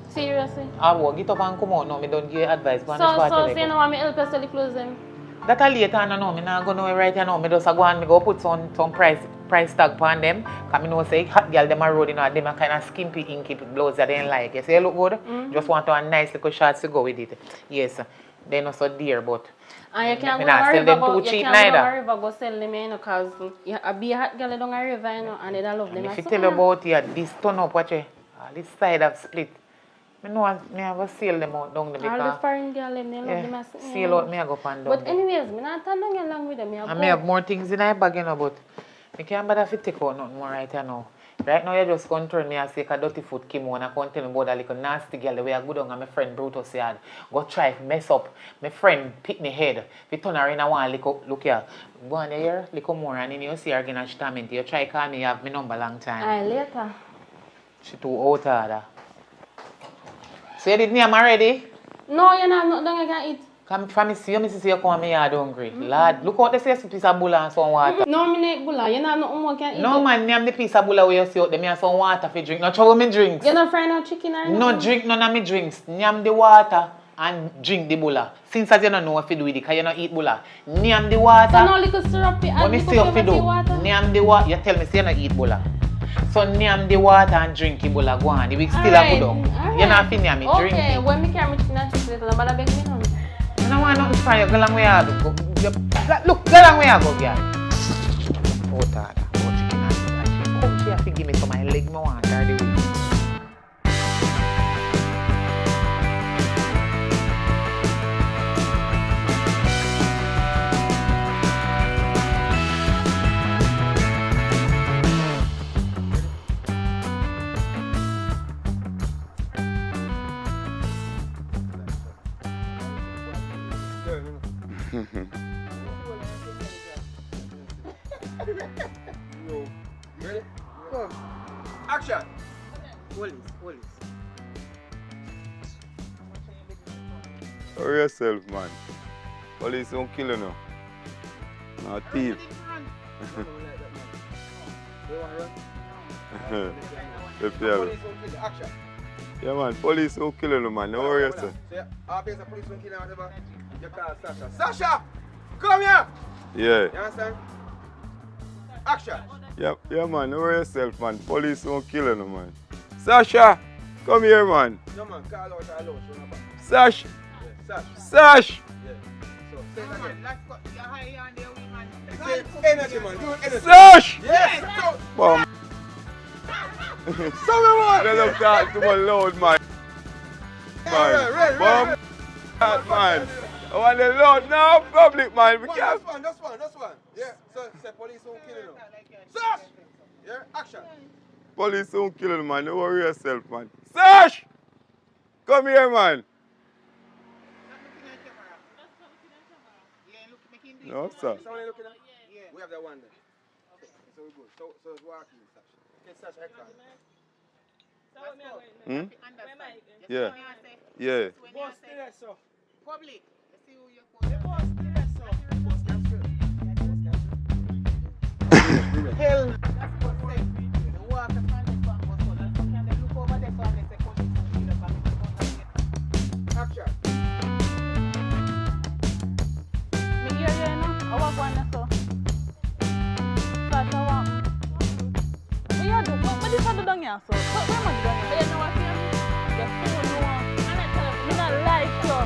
Seriously? I will get up and come out now. I don't give you advice. So you know want me help you sell the clothes them? That a later on, no, I'm not going to right now. I just go and go put some price tag on them. Because I know say hot girl them are road, you know, them are kind of skimpy, inky blouse that they don't like. You see, you look good? Just want to have a nice little shots to go with it. Yes, they're not so dear, but and you can't go not sell them too cheap neither. Go sell them, you know, because you be a hot girl down a river, you know, and they don't love them. If you tell you about here, this turn up, watch it. This side have split. I know I have a seal them out down there because... All the foreign girls, they love them. Seal out, I go pan down. But anyways, I not turn down along with them. I have more things in my bag, you know, but I can't bother to take out nothing more right now. Right now, you just come turn me and say a dirty foot came on and come tell me about that little nasty girl the way I go down and my friend Brutus said, go try to mess up. My friend pick me head. We turn her in and one look here. Go on there, little more, and then you see her again and she torment you. Try to call me, you have my number long time. Aye, later. She too out of that. So you did name already? No, you know, nothing I can eat. Come from me see you come me yard hungry. Lad, look out, they say a piece of bulla and some water. No, me not bulla. You know, nothing more can eat. No man, name the piece of bulla where you see out there, me have some water for drink. No trouble me drinks. You not fry no chicken or nothing? No drink none of me drinks. Name the water and drink the bulla. Since as you don't know what to do with it, because you don't eat bulla. Name the water. So no little syrup what me say what to do? Name the water. You tell me say you don't eat bulla. So name the water and drink the bulla. Go on. The week still a good down. You not finish me drink. Okay, when me carry me chicken and chicken, I'm gonna beg me now. I don't want nothing from you. Go along where you go. Look, go along where you go, girl. Oh, Dad. Oh, chicken and chicken. Come here to give me some of my leg. I want her the way. Ready? Come. Action! Police. Hurry yourself, man. Police won't kill you now. No thief. Action! Yeah, man. Police won't kill you, man. Don't worry yourself. So, police won't kill you, whatever. You call Sasha. Sasha! Come here! Yeah. You understand? Action! Yeah, man. Don't worry yourself, man. Police won't kill you, man. Sasha! Come here, man. No, man. Call out alone. Sash! Yeah, Sash. Sash! Yeah. So, say it again. Let's go. You're high on there, man. Say energy, man. Do energy. Sash! Yes! Bam. They love talking to my loud, man. Man. That, man. I want the loud now, public, man. We can't. That's one. Yeah, so say police won't kill him. Search! Yeah, action. Police won't kill him, man. Don't worry yourself, man. Sash! Come here, man. No, sir. Somebody looking at? Yeah. We have that one there. So we good. So it's walking, Sash. Okay, Sash, Hmm? Yeah. Yeah. Public. Hell. Action. Me hear you, you know. I walk one so. Start to walk. What you do? What this one do down here, so? Where am I down here? You know what I mean? You're so wrong. Me not like you.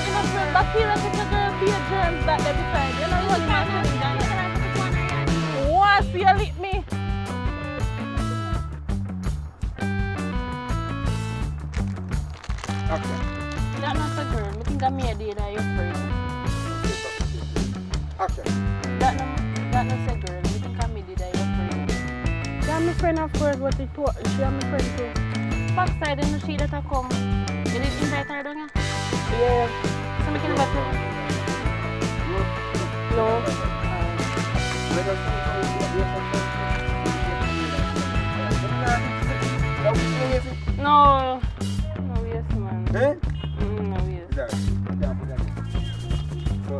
You know, friend, bacteria catch a girl, be a germs that they beside. You know, running my feeling down here. Once you lick me. Action. That not a girl. I think I made it that you're friend. Action. That not a girl. I think I made it that you're friend. Yeah, my friend of course, but it was, she and my friend too. Backside in the sheet that I come. You didn't invite her down here? Yeah. So I can invite her. No. No. No, yes, man. Eh? No, yes. So,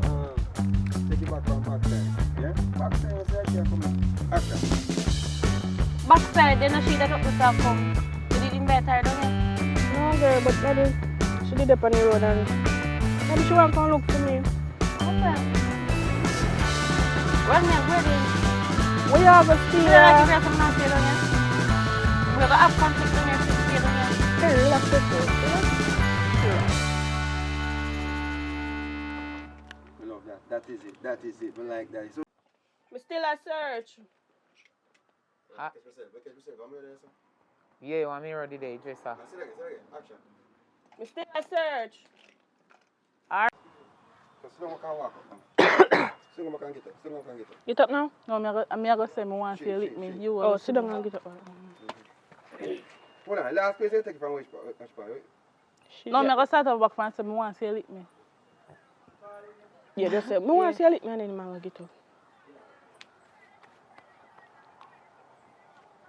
take it back from backside. Yeah? Backside was right here. Come on. Action. Backside, then the sheet that up the top come. You didn't invite her down here? No girl, but maybe she did up on the road and maybe she want to come look for me. Okay. Well, me, where then? We have a stay You don't like to some now stay down here? We're going to have conflict down here to stay down here. Hey, relax yourself. I love that. That is it. I like that. So, We still a search. catch yourself. I'm ready, sir. Yeah, you want me ready there, dresser. Say that again. Action. We still a search. So, still one can walk up. Still one can get up. Get up now? No, I'm going to say I want to lick me. You Oh, will. sit down and get up. Hold on. Last place you take it from which part? No, I'm going to start off back and say I want to lick me. Yeah, just say, I want to see a lick me and then I'm going to get up.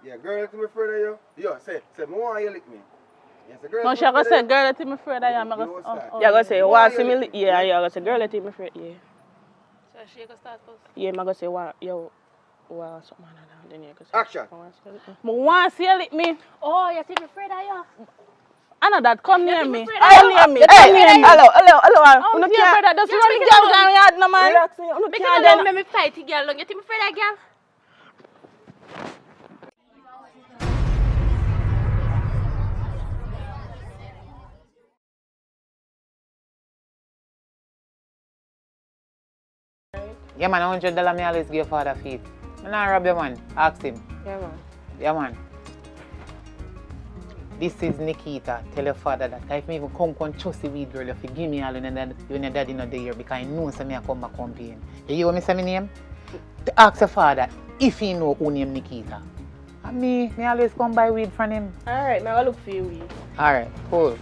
Yeah, girl, let me further you. Yo, say, I want you lick me. Yes, the girl. No, she going to say, girl, let me afraid I am. You know what's that? Yeah, I'm going to say, you want to see me lick? Yeah, I'm going to say, girl, let me afraid. Yeah. So she going to start first? Yeah, I'm going to say, yo, something like that. Then you're going to say, Action. I want to see a lick me. I want to see you lick me. Oh, you think afraid of you? I know that. Come near me. afraid Come near me. Come near me. Hello. I'm You here, can't. brother. Just run the girl down yard, no man. Relax, you Because can't I then. don't make me fight the girl. You think afraid of girl? Yeah, man, $100 me always give your father feet. I'm not rob your man. Ask him. Yeah, man. Yeah, man. This is Nikita. Tell your father that if me even come trust the weed girl, if you give me all when your daddy not there because I know so me I come back campaign. You hear what me say my name? To ask your father if he know who name Nikita. And me always come buy weed from him. Alright, now I look for you. Weed. Alright, cool.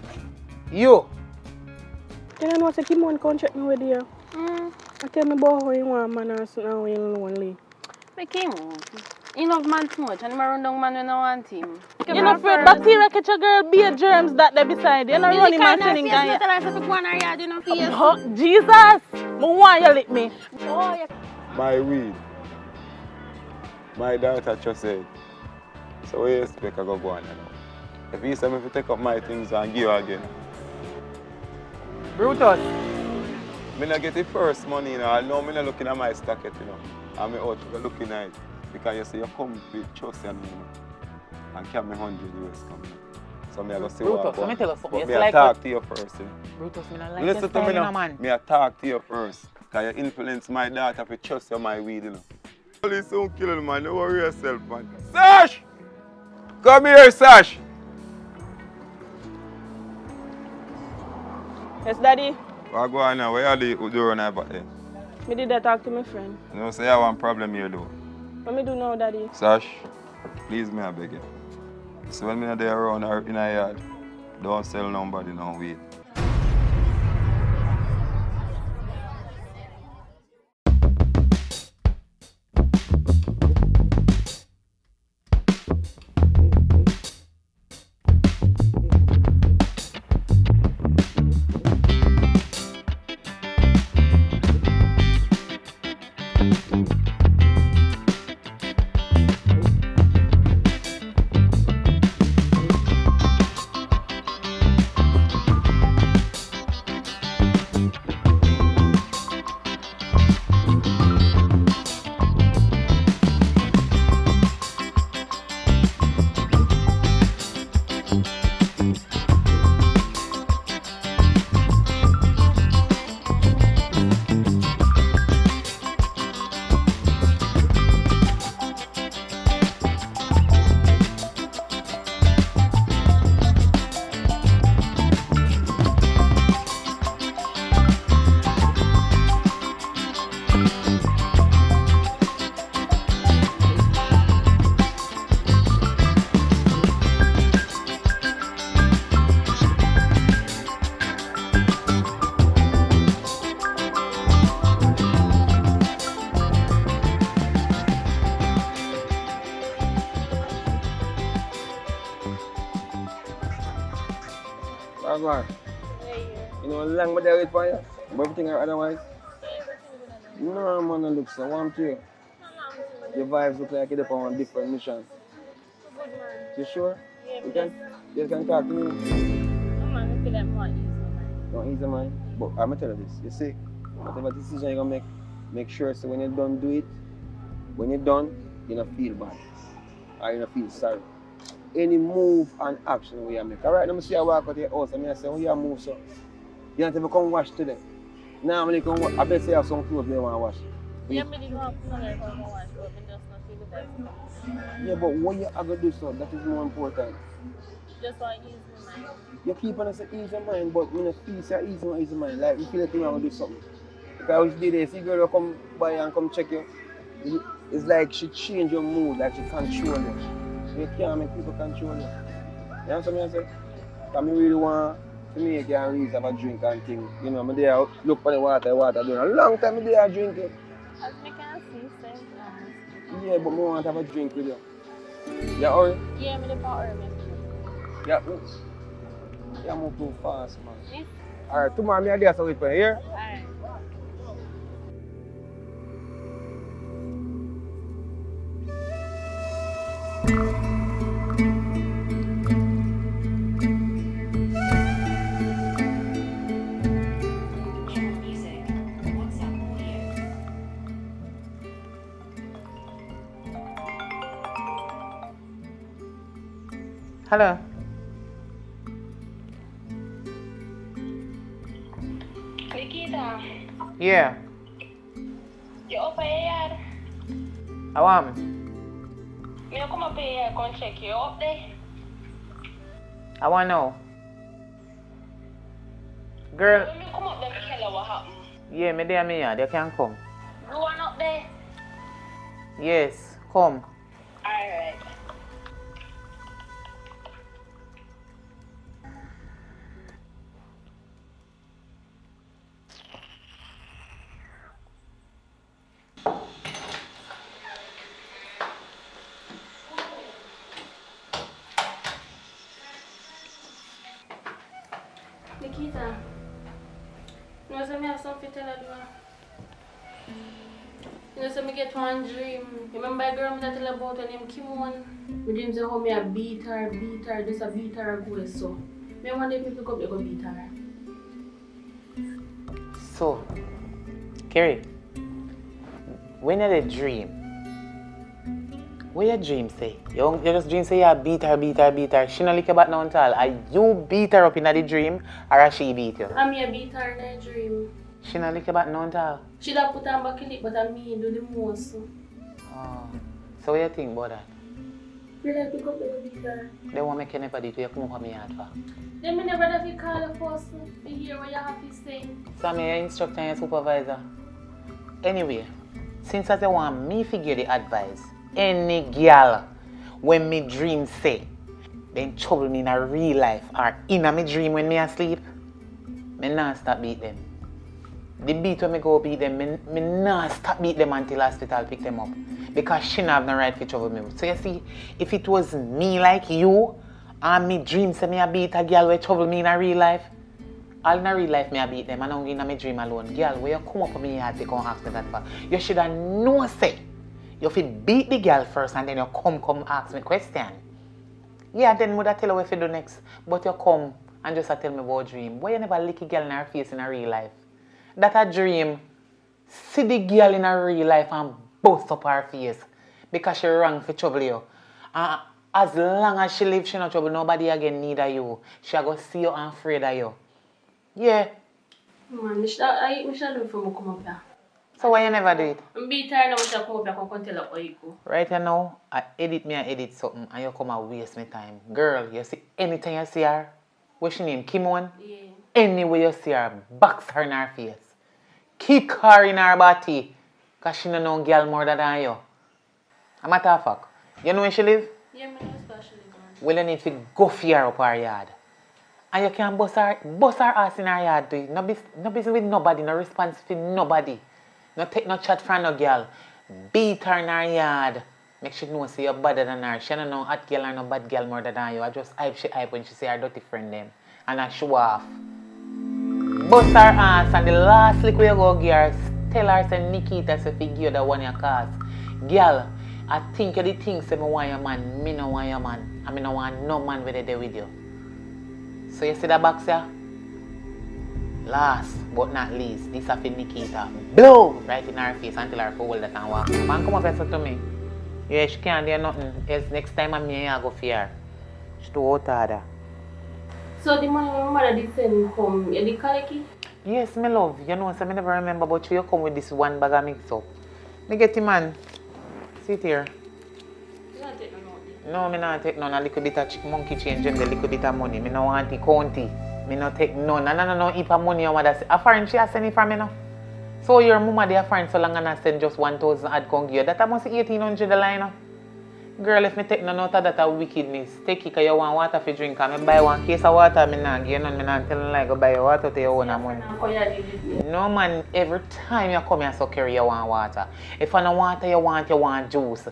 You. You know what, Kimon come check me with you. I tell me about how you want man and so now you're lonely. Me came on. You love man too much and I run down man when I want him. You're not afraid bacteria catch a girl, be a germs that they beside. You're not running my feeling down here. Oh, Jesus! I want you lick me. Oh, yeah. My weed. My daughter just said. So what you expect I go on now? If you say me to take up my things and give you again. Brutus. Me not get the first money, you know. I know me not looking at my stacket, you know. And me out looking at it. Because you say you come with trust and me, you know. And carry me 100 US come. So me I go see Brutus, what let me tell you something. But It's me I like talk to you first, you know. Brutus, me not like Listen your to me style, now, you know, man. Me I talk to you first. Because you influence my daughter to trust you my weed, you know. Police don't kill you, man. Don't worry yourself, man. Sash! Come here, Sash. Yes, Daddy. What go on now? Where you doing about there? Me did that talk to my friend. You know, say I have one problem here, though. What me do now, Daddy? Sash, please, me, I beg you. So when me are there around her in a yard, don't sell nobody no weed. Wagwan. You know, long but they wait for you. But everything are otherwise. No, man, it looks so warm to you. Your vibes look like you're on a different mission. You sure? You can talk to me. Man, I feel like more easy, man. No, easy, man. But I'm going to tell you this. You see, whatever decision you're going to make sure so when you're done, do it. When you're done, you don't feel bad. Or you don't feel sorry. Any move and action we make. Alright, let me see you walk out your house and I say, oh, you move so. You don't even come wash today. Now when you come wash, I bet you have some clothes you want to wash. Yeah, but you don't have to wash, but I just not feel the best. Yeah, but what you are going to do so, that is more important. Just want ease my mind. You keep on saying ease your mind, but when you feel say ease mind, like you feel like you want to do something. Because which day they see girl come by and come check you, it's like she change your mood, like she control you. You can't make people control you. You know what I'm saying? I really want to make you and Reese have a drink and thing. You know, I'm there, look for the water doing a long time I'm there drinking. As me can see, same Yeah, but I want to have a drink with you. Yeah, or? Yeah, I'm the power, man. Yeah, you move too fast, man. Yes. Alright, tomorrow I'm there, so wait for you here. Alright. Hello. Nikita, Yeah, you up here? I want. Me come up here, come check you up there. I want to know. Girl, When me come up there, tell you what happened. yeah, me there, me yard. You can come. You want up there? Yes, come. Alright. Nikita, you know, so I have something to tell you. You know, so I get one dream. Remember a girl that tell about her name Kimon? My dream say how me a beat her, just a beat her go so. Me one day me pick up, you go beat her. So, Kerry, when you had a dream, what your dream say? You just dream say you beat her. She no lick you back now at all. Are you beat her up in the dream or she beat you? I me a beat her in a dream. She no lick you back now at all. She da put her back in it, but I me do the most. Oh. So what you think about that? Will I pick up the big girl? They won't make you never do it, you come up on me yard for. Then me never have to call the first to hear what you have to say. So I'm your instructor and your supervisor. Anyway, since as they want me to give the advice, any girl when me dream say, then trouble me in a real life or in a me dream when me asleep, me not stop beat them. The beat when me go beat them, me not stop beat them until hospital pick them up. Because she not have no right to trouble me. So you see, if it was me like you, and me dream say me a beat a girl who trouble me in a real life, all in a real life me a beat them and only in a me dream alone. Girl, where you come up on me yard to come ask me that for? You should have known say, you fit beat the girl first and then you come ask me question. Yeah, then would I tell you what to do next. But you come and just tell me about dream. Why you never lick a girl in her face in a real life? That a dream. See the girl in a real life and bust up her face because she wrong for trouble you. As long as she lives, she not trouble nobody again neither you. She go see you and afraid of you. Yeah. Man, I should do it for me come up here. So why you never do it? I'm be tired now, I should come up here and tell you how you go. Right now, I edit something and you come and waste my time. Girl, you see anytime you see her, what's she name? Kimon? Yeah. Anyway you see her, box her in her face. Kick her in her body. Because she don't know girl more than you. A matter of fact, you know where she live? Yeah, I know where she live. Well, you need to go for her up her yard. And you can bust her ass in her yard too. No busy with nobody, no response for nobody. No take no chat from no girl. Beat her in her yard. Make sure know say you're better than her. She don't know hot girl or no bad girl more than you. I just hype when she say her dirty friend them. And I show off. Bust her ass and the last lick where you go give her, tell her say Nikita say fi give you the one you cause. Girl, I think you the thing say me want your man, me no want your man. And me no want no man with there with you. So you see that box here? Last but not least, this is for Nikita. Blow right in her face until her hold that and walk. Man come up and say to me, yeah, she can't do nothing. Else next time I'm here, I go for her. She too out harder. So the money my mother did send come, you did collect it? Yes, my love. You know, so I never remember about you come with this one bag of mix up. Me get him man. Sit here. You don't take no money. No, me not take none. A little bit of monkey change and a little bit of money. Me no want the county. Me no take none. No heap of money your mother say. A foreign she has send it from me now. So your mama they a foreign so long and I send just 1,000 add come give you. That must be 1,800 the line now. Girl, if me take none out of that a wickedness. Take it because you want water for drink. And me buy one case of water, me not give you none. Me not tell you like go buy your water to your own money. No man, every time you come here so carry you want water. If I no water you want juice.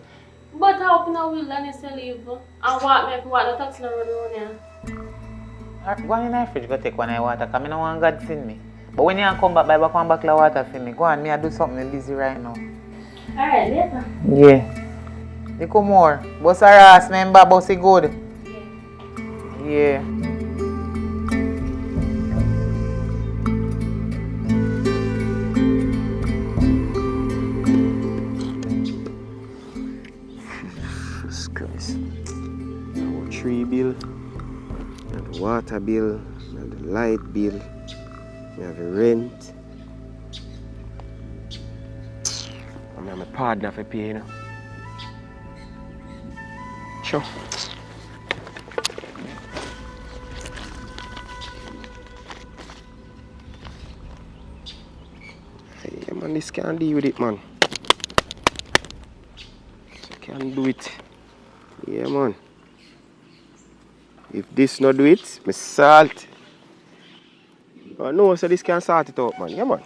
But how can I will honestly live? And what me what the tax no run around here? Go in the fridge go take one of water because I don't want God send me. But when you come back, buy back one bottle of water for me. Go on, me I do something I'm busy right now. Alright, later. Yeah. You come more. Bust her ass, remember, bust it good. Yeah. Jesus Christ. Our tree bill, and the water bill, and the light bill, we have the rent. I have my partner for pay, you know. Sure. Yeah, man, this can't deal with it, man. Can't do it. Yeah, man. If this not do it, me salt. I know, so this can sort it out, man. Yeah, man.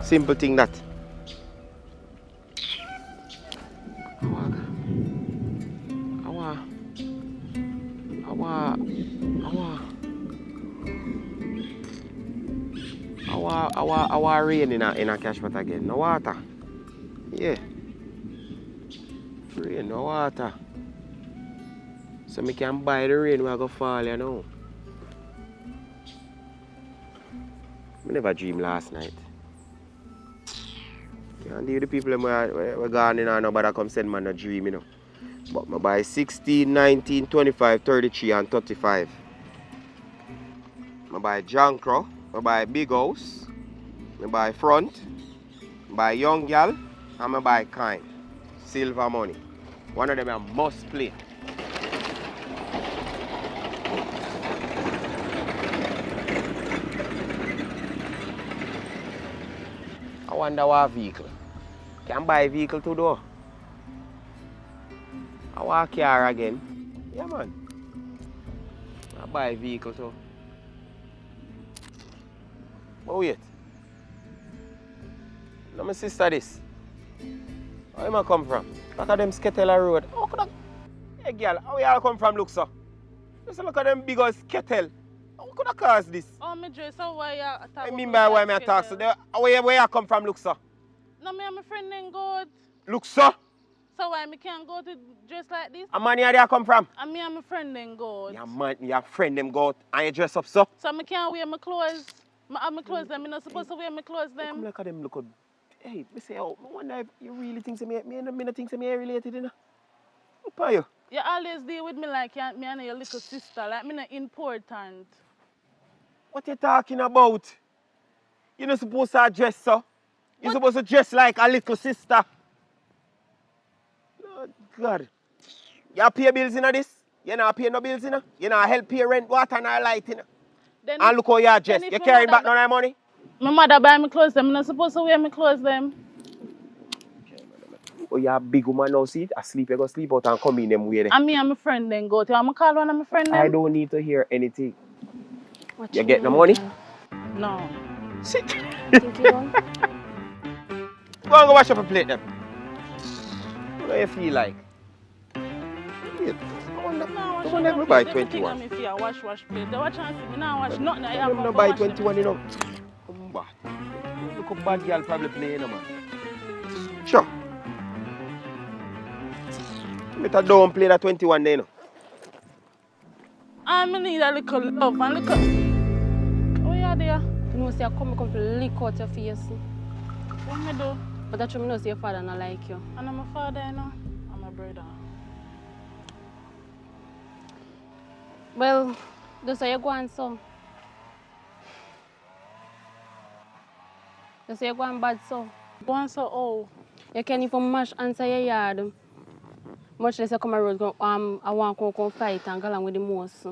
Simple thing that. Our rain in a cash pot again. No water. Yeah. Rain, no water. So me can buy the rain where I go fall, you know. I never dreamed last night. Can't deal with the people who are gone in and nobody come send man a dream, you know. But I buy 16, 19, 25, 33 and 35. I buy Jankro, I buy Big House, I buy Front, I buy Young Gal, and I buy Kind. Silver money. One of them I must play. wonder what vehicle. Can buy a vehicle too though. I want a car again. Yeah man. I buy a vehicle too. But wait. Now my sister this. Where am I come from? Look at them Sketella Road. How could I... Hey girl, how y'all come from look so? Just look at them big old Skettle. How could I cause this? Oh, me dress, so why you attack? I mean by why I talk so. Where you come from look so? No, me and my friend then good. Look so? So why me can't go to dress like this? A man here they come from? And me and my friend then good. Your man, your friend them go out and you dress up so? So me can't wear my clothes. I have my clothes them. I'm not supposed to wear my clothes them. Come look at them look. Hey, me say, oh, I wonder if you really think to me not think to me related, you know? Who you? You always deal with me like me and your little sister, like me not important. What you talking about? You're not supposed to dress so. You're supposed to dress like a little sister. Lord God. You pay bills in this? You not pay no bills in? You not help pay rent, water, and light in? Then And look how you dress. You carrying back none of money? My mother buy me clothes them. I'm not supposed to wear my clothes them. Oh, you're a big woman now, see it? Asleep, you go sleep out and come in them way. And me and my friend then go to. I'm going to call one of my friend them. I don't need to hear anything. What You get the money? No. Sit. Think you don't? Go and go wash up a plate then. What do you feel like? Wait, I wonder if we buy 21. If you wash plate. They watch and see me now wash nothing. I have I'm to not buy wash them. 21, you know. Come back. Look how bad girl probably playing, man. Sure. Better don't play that 21 then, you know. I need a little love and little... Oh, yeah, there. You know, say I come to lick out your face. What me do? But that's true, I know say your father not like you. And I'm a father, you know. I'm a brother. Well, that's how you go on so. That's how you go on bad so. Go on so, oh. You can't even mash answer your yard. Much less you come a road, I want to come fight and go along with the most.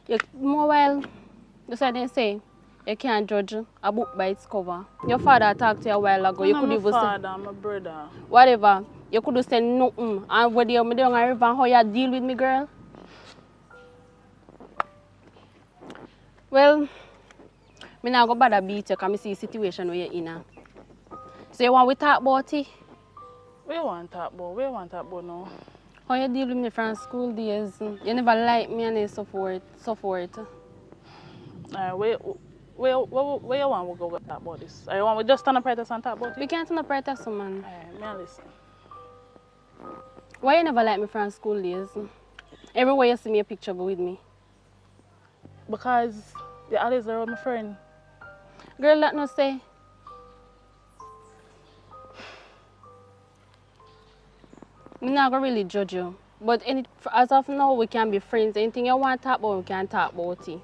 You, more well, that's what they say. You can't judge a book by its cover. Your father talked to you a while ago. You I'm could my even father, say, I'm a brother. whatever. You could have said nothing. And whether you're doing a river, how you deal with me, girl? Well, I'm not going to bother beat you because I see the situation where you're in. So you want we talk about it? We want to talk about? We want to talk about now? How you deal with me from school days? You never like me and so forth. Where you want we go talk about this? You want we just stand up right and talk about it? We can't turn up right as man. May I listen? Why you never like me from school days? Everywhere you see me a picture go with me. Because you always around my friend. Girl, that no say. I'm not gonna really judge you. But as of now, we can be friends. Anything you want to talk about, we can talk about it.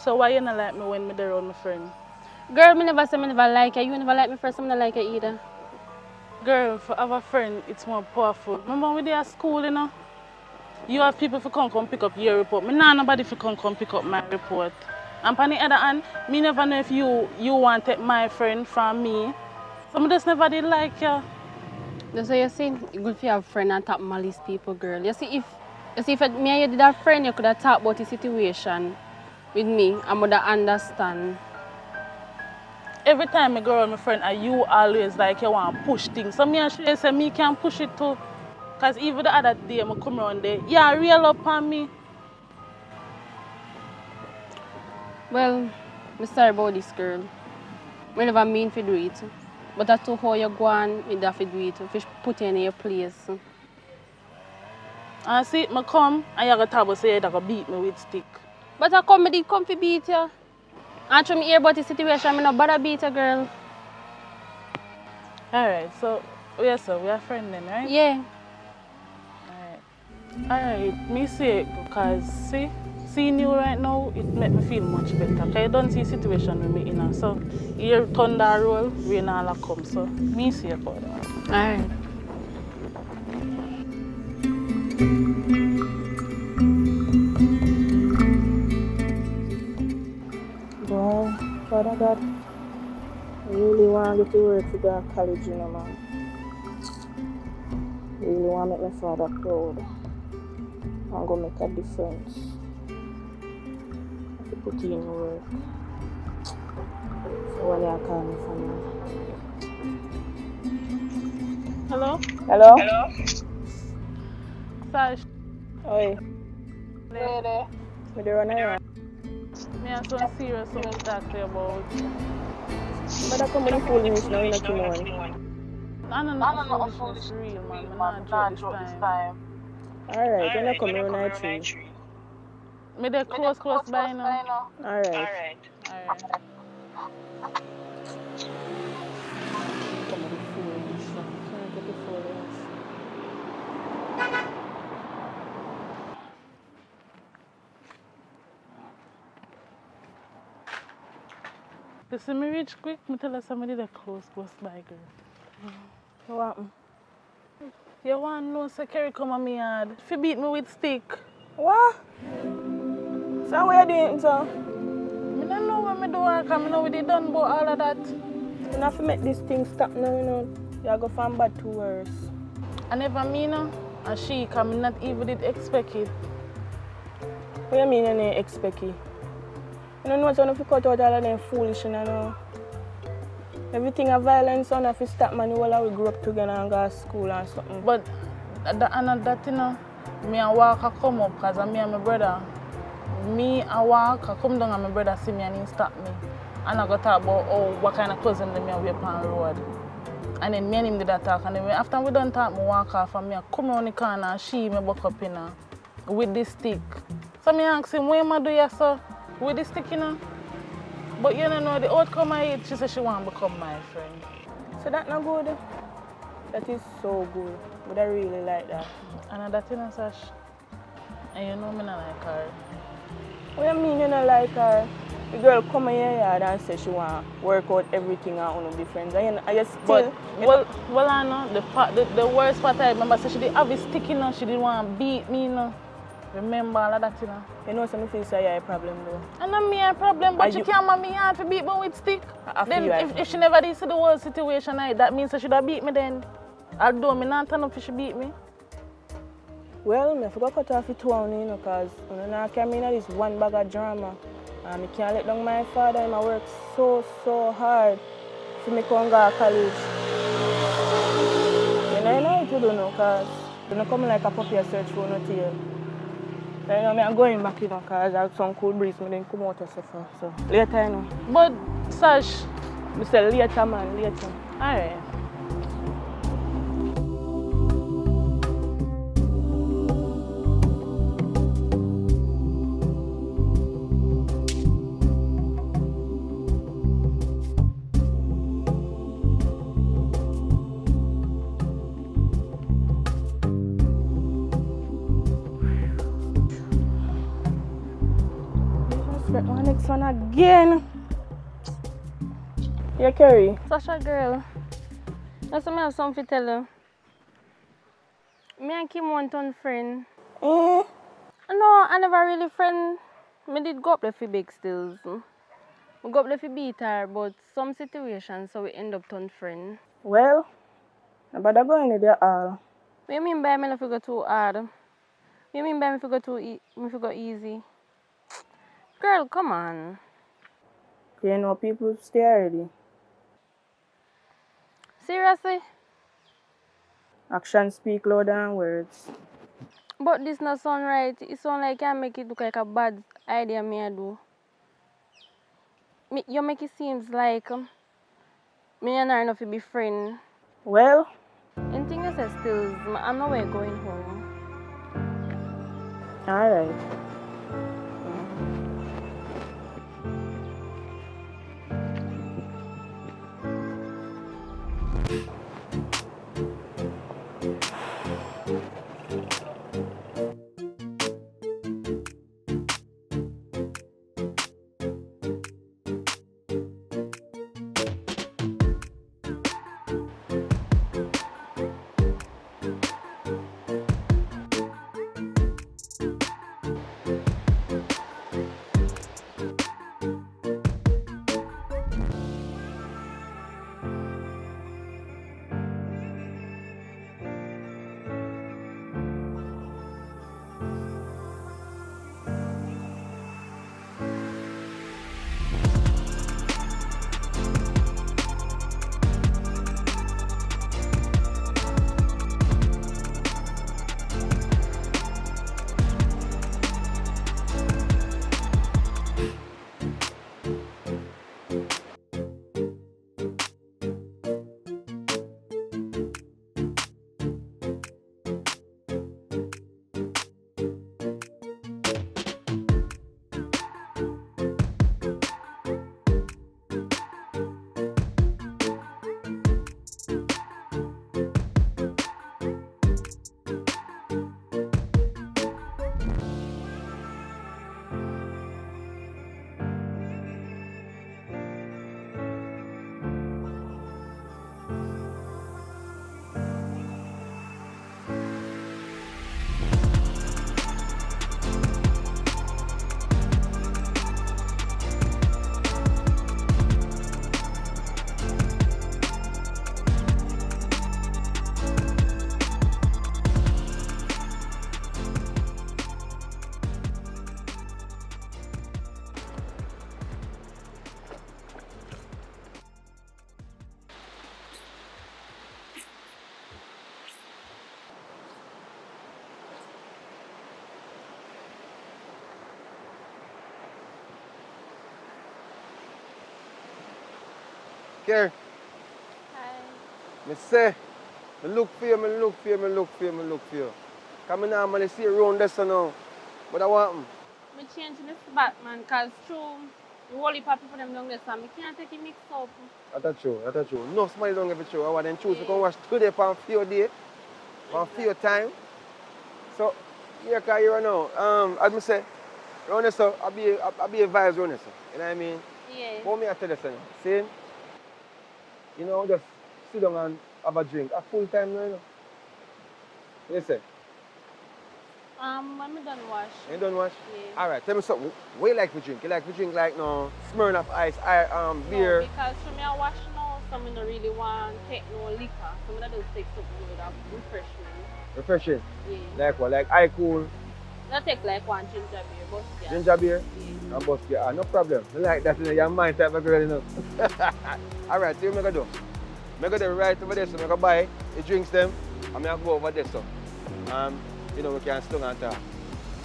So why you not like me when I'm around my friend? Girl, me never say me never like you. You never like me first, I'm not like you either. Girl, for have a friend, it's more powerful. Remember when we there at school, you know? You have people who come pick up your report. Me nah nobody who come pick up my report. And on the other hand, me never know if you want to take my friend from me. So I just never did like you. So you see, it's good for you have a friend and talk malice people, girl. You see, if me and you did have a friend, you could have talked about the situation with me and would understand. Every time I go around my friend, and you always like you want to push things. So me and she say me can push it too. Because even the other day I come around there, yeah, real up on me. Well, I'm sorry about this, girl. I never mean to do it. But that's how you go on, you have to do it. You put you in your place. And see, I come and you're going to say you're going to beat me with stick. But I come to beat you. And from hear about the situation, I'm not bother beat you, girl. Alright, so we are friends then, right? Yeah. Alright, me say it because seeing you right now, it make me feel much better. Because you don't see a situation with me in. So you thunder roll, rain all come. So me say about that. Alright. Boy, Father God, want to get to work to go to college, you know, man. Really want to make my father proud. I'm going to make a difference. I have to put in work. So what they call me for now. Hello? Hello? Sash, Oi, lady. me dey run around. Me have some serious something to talk to you about. But I come with the foolishness now, you know, Kimon. I don't know if foolishness real, man. I'm not joke this time. Alright, when I come run a tree. Me dey close by now. Alright. Alright. Come with the foolishness. Can't get the foolishness. You see me reach quick, me tell her somebody that close by, girl. What happened? You want to know, so Kerry come on me yard. If beat me with stick. What? So what you doing, so? I don't know what I do work, I know what they done about all of that. You have to make this thing stop now, you know. You go from bad to worse. I never mean her, and she come not even did expect it. What you mean you didn't expect it? You don't know what you cut out all of them foolish, you know. Everything a violence on if you stop man, you all we grew up together and go to school and something. But that you know, me and walk I come up because me and my brother. Me I walk, I come down and my brother see me and he stop me. And I go talk about what kind of cousin them have on the road. And then me and him did that talk, and then after we done talk, I walk off and me I come around the corner and she me buck up in her with this stick. So me ask him, what am I doing sir? With this stick, you know? But you don't know the outcome of it, she said she want to become my friend. So that's not good? That is so good. But I really like that. And that's you know, Sash. And you know me not like her. What you mean you don't like her? The girl come in your yard and say she want to work out everything and want to be friends. Are you still? Well, I know. The worst part I remember, so she did have a stick, you know. She didn't want to beat me, you know. Remember all of that, you know. You know, so I feel say you have a problem, though. And not me a problem, but you can't make me hard to beat me with stick. Then if she never did see the whole situation, that means she should have beat me then. Although I not turn up if she beat me. Well, I forgot to cut off the two on you know, because I came in this one bag of drama. And I can't let down my father. I work so hard to make him go to college. And I know what to do now, because you don't come like a puppy and search for no tail. You know, I'm going back, you know, because I have some cool breeze, and then come out of suffer. So later, you know. But, Sash, I say later, man, later. Alright. Next one again. Yeah, Kerry. Sasha girl, that's me have something to tell you. Me and Kim want to friend. No, I never really friend. Me did go up there for big stills. We go up there for beat her, but some situations so we end up turn friend. Well, but I'm going to there all. What you mean by me if you go too hard? What you mean by me if you go too if you go easy? Girl, come on. You know people stay already. Seriously? Actions speak louder than words. But this not sound right. It sound like I make it look like a bad idea me I do. You make it seems like me and her enough to be friends. Well? Anything you say still, I'm not way going home. Alright. Care. Hi. Me say, me look for you, me look for you, me look for you, me look for you. Because I normally see you around there so now. But I want him. Me change this Batman because true, the whole heap of people them down there, so I can't take it mixed up. That's true, that's true. No somebody don't give it true. I want them choose to come watch today for a few days, for a few time. So, here can you know, as I say, around there so, I be a vibes around there so. You know what I mean? Yeah. What me I tell you so, see? You know, just sit down and have a drink. A full time now, you know. What you say? When me done wash. You done wash? Yeah. Alright, tell me something. What you like to drink? You like to drink like no Smirnoff Ice, beer? No, because for me I wash now, so I don't really want to take no liquor. So I just take something with a refreshment. Refreshing? Yeah. Like what? Like ice cool? I take like one ginger beer, but yeah. Ginger beer? Yeah. And bust yeah, no problem. I like that in your mind type of girl, you know. Alright, so what I do? I go there right over there, so I go buy the drinks them, and I go over there so. You know, we can slung and talk.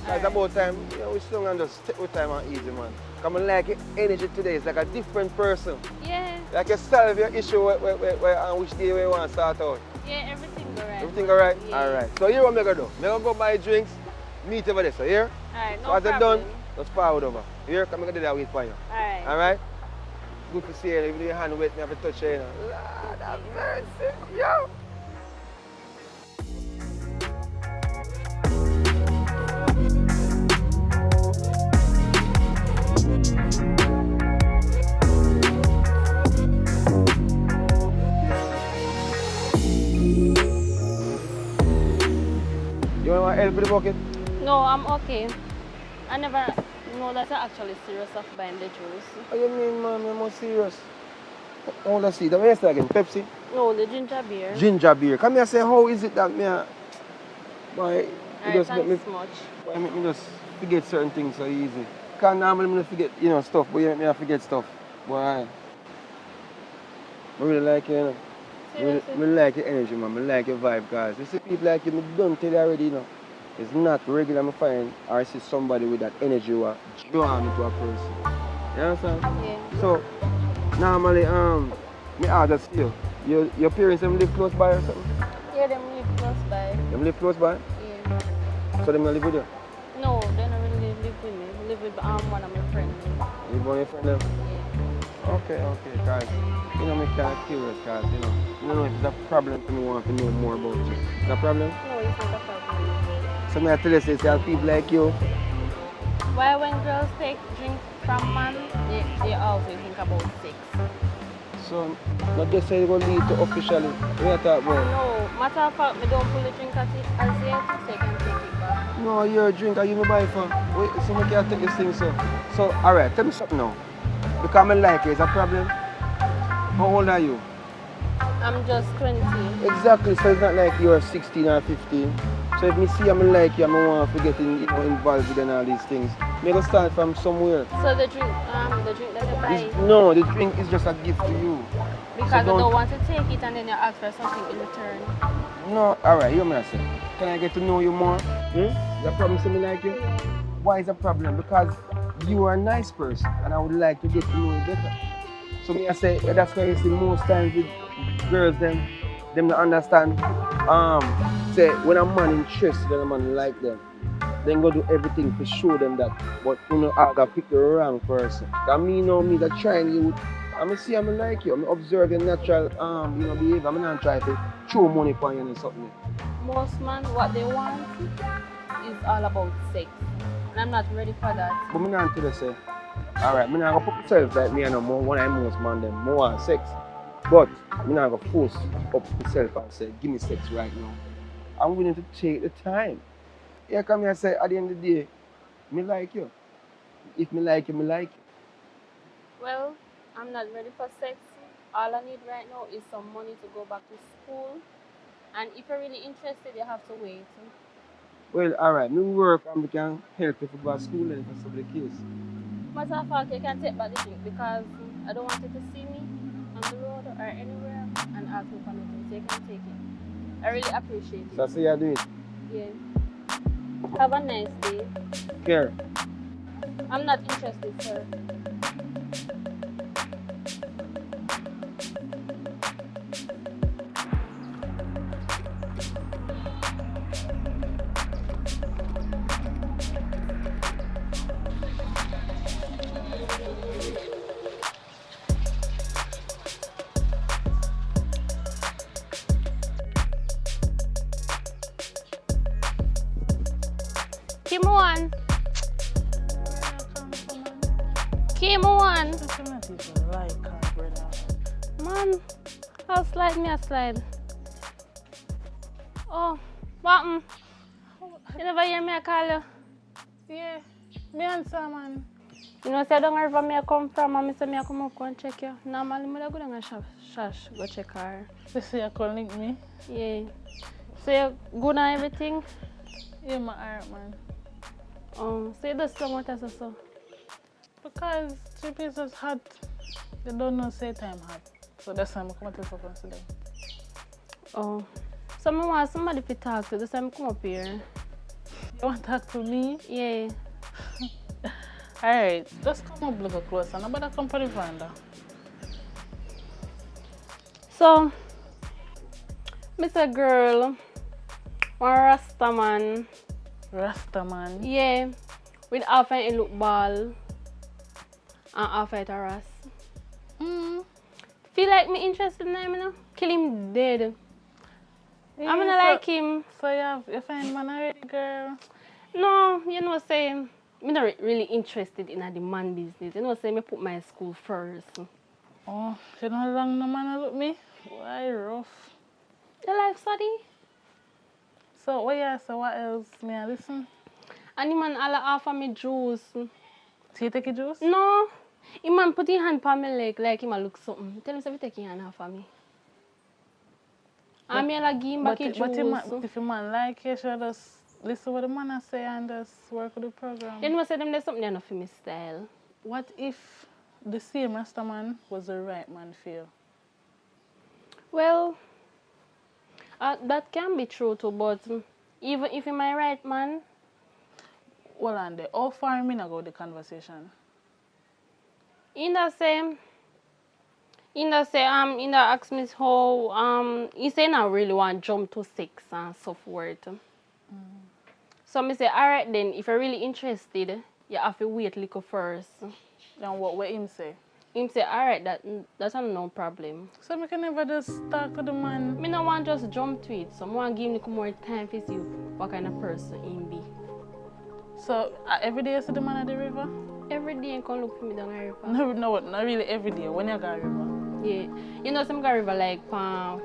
It's about time, you know, we slung and just take our time and easy, man. Because I like your energy today, it's like a different person. Yeah. Like you solve your issue on which day you want to start out. Yeah, everything alright. Everything alright? Yeah. Alright. So here what I'm going to do. I'm going to go buy drinks, meet over there, so here? Alright, no so as problem. I'm done, just forward over. Here, I'm going to do that wait for you. Alright. Alright? Good to see you. If your hand wet, me have to touch you, you know. Lord have mercy, yo! You want help with the bucket? No, I'm okay. I never know that you're actually serious of buying the juice. What do you mean, man? You're more serious. Oh, let's see. What is that again? Pepsi? No, the ginger beer. Ginger beer. Come here and say, how is it that me... Boy, it Alright, just make me... thanks much. Boy, make me just forget certain things so easy. Because normally I forget, you know, stuff, but you make me forget stuff. Boy, I really like you, you know. Seriously? I like your energy, man. I like your vibe, guys. You see people like you, I don't tell you already, you know. It's not regular I find or see somebody with that energy who draw me to a person. You understand? Yeah. So, normally, me ask you, your parents them live close by or something? Yeah, them live close by. Them live close by? Yeah. So them not live with you? No, they don't really live with me. They live with one of my friends. You live with your friend them? Yeah. Okay, guys. You know, me kind of curious, guys, you know. I don't know if it's a problem for me want to know more about you. Is that a problem? No, it's not a problem. So I tell you, say, people like you. Why when girls take drink from man, they always think about sex. So, not just say you're going to lead to officially. What are you talking about? No, matter of fact, we don't pull the drink as yet, so you can take it back. No, you're a drink, you me buy for. Wait, so I can't take this thing, so. So, alright, tell me something now. Because I like it, is a problem? How old are you? I'm just 20. Exactly, so it's not like you're 16 or 15. So if me see I'm like you, I want to get involved with all these things. Me go start from somewhere. So the drink that you buy, No, the drink is just a gift to you. because so I don't want to take it and then you ask for something in return. No, alright, hear me I say. Can I get to know you more? Is that problem to me like you? Why is that problem? Because you are a nice person and I would like to get to know you better. So me I say, that's why you see most times with girls them don't understand. Say when a man interested when a man like them, then go do everything to show them that. But you know, I gotta pick the wrong person. Cause me know me that trying you. I'm see I'm like you. I'm observe your natural behavior. I'm not trying to throw money for you or something. Most men, what they want is all about sex. And I'm not ready for that. But me not tell you say, alright, me not gonna put myself like me and one of most man them more want sex. But me not gonna force up myself and say, give me sex right now. I'm willing to take the time. Here come here and say, at the end of the day, me like you. If me like you, me like you. Well, I'm not ready for sex. All I need right now is some money to go back to school. And if you're really interested, you have to wait. Well, alright, me work and we can help you to go to school and for some of the case. Matter of fact, you can take back the drink because I don't want you to see me on the road or anywhere and ask me for nothing. So you can take it. I really appreciate it. So I say you do it. Yeah. Have a nice day. Care. I'm not interested, sir. Kim one. Kim one. I'm not even like her, brother. Man, I'll slide me a slide. Oh, what? You never hear me call you? Yeah, me answer, man. You know, say down river me come from and me say me come up and check you. Normally, me go down a shash go check her. You see you can link me? Yeah. So you good and everything? Yeah, my heart, man. Oh, so you just so much as so? Because 3 pieces hot, they don't know say time hot. So that's why I come to talk to them. Oh. So me want somebody to talk to, that's why I come up here. You want to talk to me? Yeah. Alright, just come up a little closer. Nobody come for the veranda. So, Mr. Girl, one Rasta man. Rasta man. Yeah. With half a look ball and half a ras. Feel like me interested in him, you know? Kill him dead. Yeah, I'm gonna like him. So you find man already, girl? No, you know, say, I'm not really interested in the man business. You know, say, me put my school first. Oh, you know how long no man look me? Why rough? You like study? So what else? May I listen? And the man all offer me juice. So you take a juice? No. He man put his hand on my leg like him a look something. Tell him to take his hand off of me. And me like give him back his juice. But if a man like you, should just listen what the man say and just work with the program. You know, say them there's something enough for me style. What if the same Rasta man was the right man for you? Well, that can be true too, but even if I'm my right man, Well, and how far me go the conversation? in the ask me how he say I really want jump to 6 and so forth. So me say alright then, if you're really interested, you have to wait a little first. Then what him say? Him say alright, that's no problem. So me can never just talk to the man. Me no want just jump to it, so I want to give him more time to see what kind of person he be. So every day you see the man at the river? Every day you can look for me down the river. No, not really every day. When you go to the river? Yeah. You know some go river like on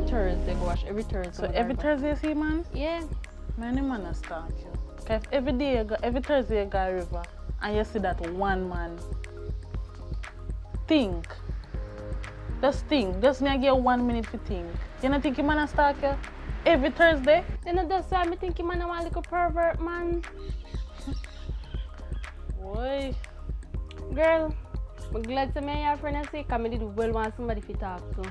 Thursday, go wash every Thursday. So every Thursday you see man? Yeah. Man, the man has stalk you. If every Thursday you go to the river and you see that one man, think. Just think. Just me I give you 1 minute to think. You don't think your man has stalk you? Every Thursday? You know that's why I think him man a little pervert man. Boy. Girl, I'm glad to meet your friend and say because I did well want somebody to talk to.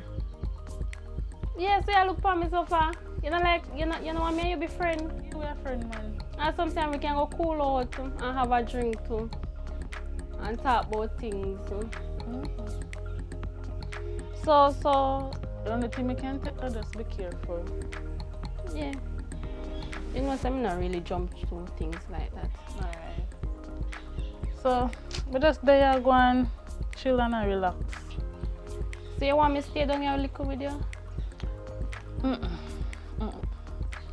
Yeah, so you look for me so far. You know like you know want me and you be friend. You are a friend man. And sometimes we can go cool out and have a drink too. And talk about things. So The only thing I can take is just be careful. yeah. You know, so I'm not really jump to things like that. Alright. So, we just there go and chill and relax. So you want me to stay down here little with you?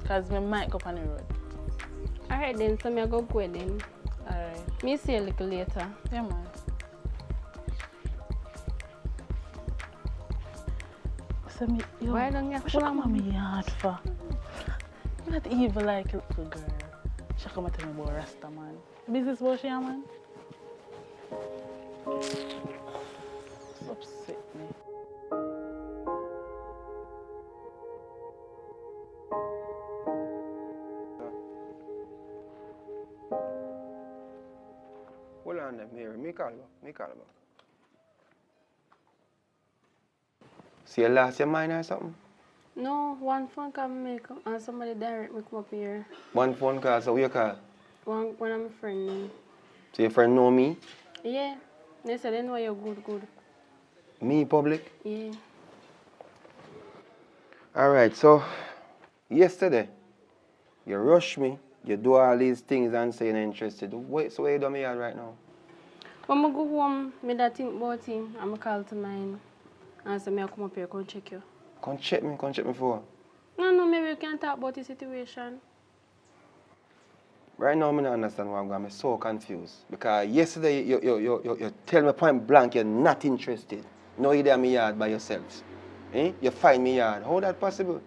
Because I might go on the road. Alright then, so I go then. Alright. Me see you a little later. Yeah, man. So me, yo, Why don't you what you come on me yard for? I'm not evil like a little girl. She come and tell me about Rasta, man. Business about she, man? It's upset me. Hold on there, Mary. Me call back. See you lost your mind or something? No, one phone call me make and somebody direct me come up here. One phone call, so who you call? One of my friend. So your friend know me? Yeah. They said they know you're good. Me public? Yeah. Alright, so yesterday you rush me, you do all these things and say you're not interested. So where you do me at right now? When I go home, I think about him and I call to mine. And so I come up here and check you. Come check me for. No, maybe we can talk about the situation. Right now, I don't understand why I'm so confused. Because yesterday, you tell me point blank you're not interested. No, you're there in my yard by yourselves. Eh? You find me yard. How that possible?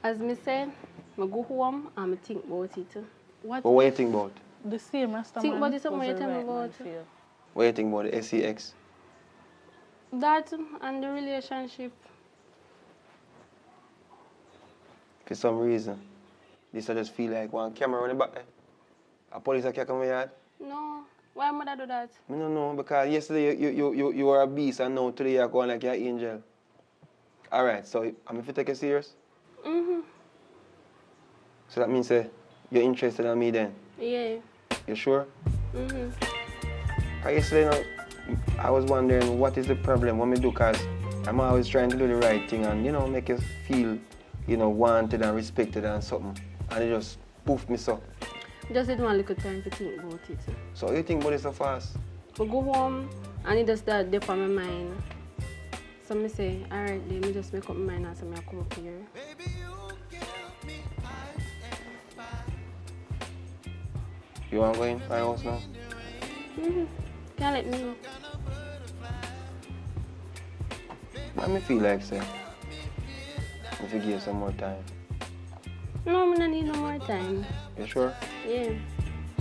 As me said, I go home and I think about it. But what you think about? The same Rasta Think man about it, something was you the tell me right man about. for you. What you think about the SEX? That and the relationship. For some reason, this I just feel like one camera on the back. A police can come in my yard. No. Why mother do that? I don't know, because yesterday you were a beast and now today you're going like you're an angel. Alright, so I'm if you take it serious? Mm-hmm. So that means you're interested in me then? Yeah. You sure? Mm-hmm. Yesterday, I was wondering what is the problem when we do, because I'm always trying to do the right thing and, make you feel, wanted and respected and something. And it just poofed me so. Just need one little time to think about it. So you think about it so fast? I go home and it just start deep on my mind. So I say, alright, let me just make up my mind and so I come up here. You want to go in my house now? Mm-hmm. Can't let me know. Let me feel like, sir. If you give some more time. No, I don't need no more time. You sure? Yeah.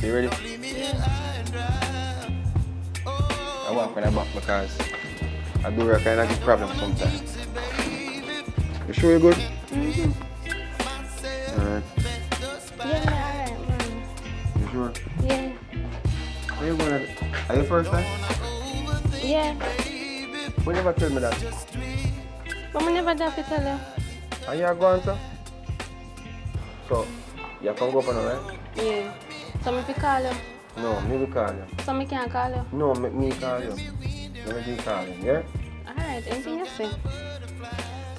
You ready? Yeah. I walk on the back because I do work kind of get problems sometimes. You sure you're good? Mm-hmm. Alright. Yeah, alright, man. You sure? Yeah. Where you going? Are you first time? Yeah. Who never tell me that? But I never have to tell you. Are you going to? So, you can go up on right? Yeah. So I call you. No, me will call you. So I can't call you. No, make me call you. Let me call you, yeah? Alright, anything you say.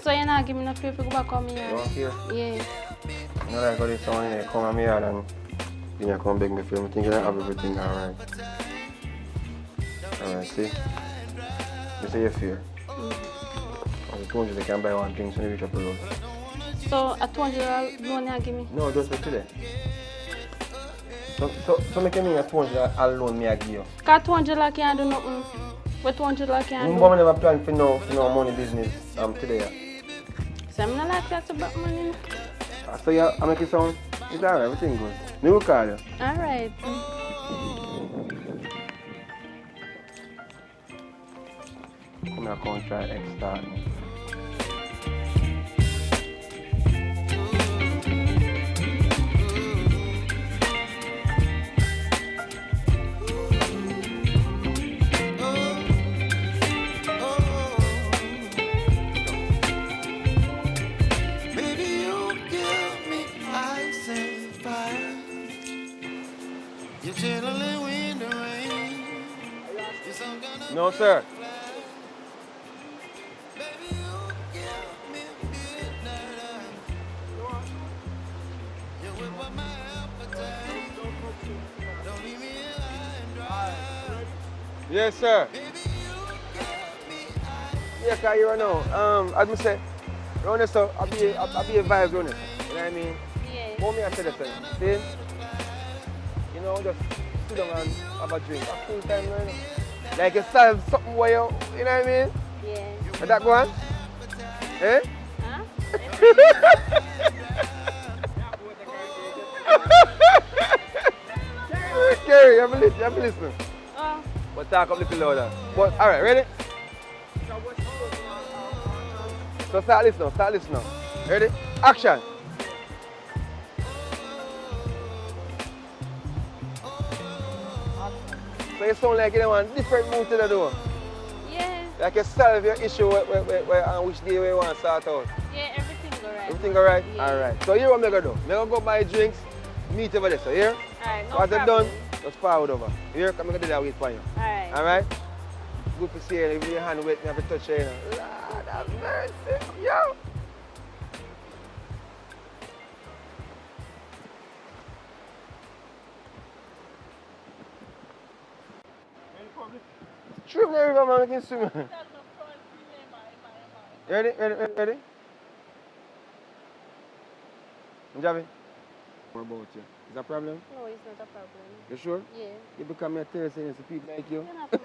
So you're not giving me no fear to go back on me You yard? want here? Yeah. You know, like how this someone here come on me yard and then you come beg me for me thinking I have everything alright. Alright, see? You say you fear. I told you they can buy one drink when you reach up the road. So I told you you want to give me? No, just for today. So make me a 200 alone me I give you. Because 200 can't do nothing. But 200 can't But I do. never plan for no money business today. So I'm not like that about money. So yeah, I make it sound, it's alright, everything good. Me will call you. Alright. Come here, come try X start me. Baby, you give me ice and fire. You're chilling in the rain. You're some kind of No, sir. baby, you give me midnight. You whip up my appetite. Don't leave me high and dry. Yes, sir. Yeah, cause you know, as I say, round this up, I'll be a vibe round it. You know what I mean? Yeah. What me I say that thing? See? You know, just sit down and have a drink. A cool time, you know? Like you solve something where you know what I mean? Yeah. Is that go on? Eh? Huh? Carrie, I'm listening. Oh. But talk up a little louder. But alright, ready? So start listening. Ready? Action. So you sound like you want different mood to the door. Yeah. Like you solve your issue where and which day you want to start out. Yeah, everything alright. Everything alright? Yeah. Alright. So here what I'm gonna do. I'm gonna go buy drinks, meet over there. So here? Alright, no Once it's problem. done, just forward over. Here, I'm gonna do that wait for you. Alright. Alright? Good to see you. If your hand wet, me have to touch you. You know. Lord have mercy. Yo! Swim in the river, man. We can swim. Ready? Javi? What about you? Is that a problem? No, it's not a problem. You sure? Yeah. You become a terrorist and it's people like you. You're not from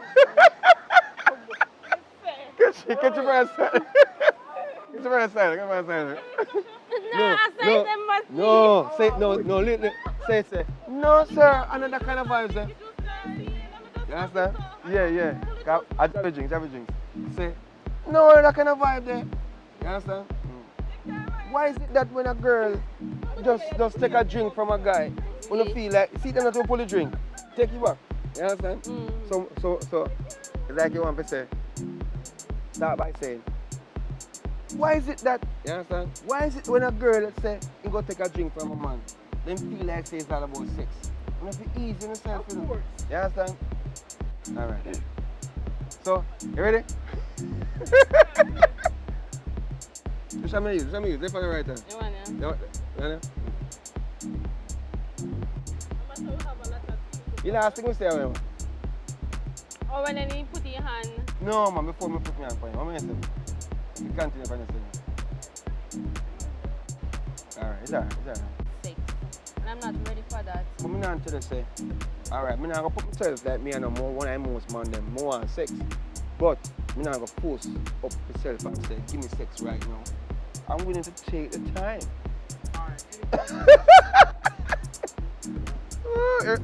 Get your breath silent. Get your breath silent. Get your breath silent. No, I say them must be. No, say say. No, sir. Another kind of vibes, eh? You understand? Yeah. I have a drink. Say, no, that kind of vibe there. You understand? Why is it that when a girl just take a drink from a guy, when you feel like, see them not to pull the drink, take it back. You understand? So, it's like you want to say, start by saying, why is it that, you understand? Why is it when a girl, let's say, you go take a drink from a man, then feel like say it's all about sex? You have to ease yourself, you know? You understand? All right. So, you ready? Show me use. They for the right hand. You want You You last thing we say, man. or when you put your hand. No, man, before me put my hand on you. What am I saying? You continue for the Alright, it's alright. Sex. And I'm not ready for that. But me not tell you say, alright, me not gonna put myself like me and more one I most man them more on sex. But me not gonna force up myself and say, give me sex right now. I'm willing to take the time.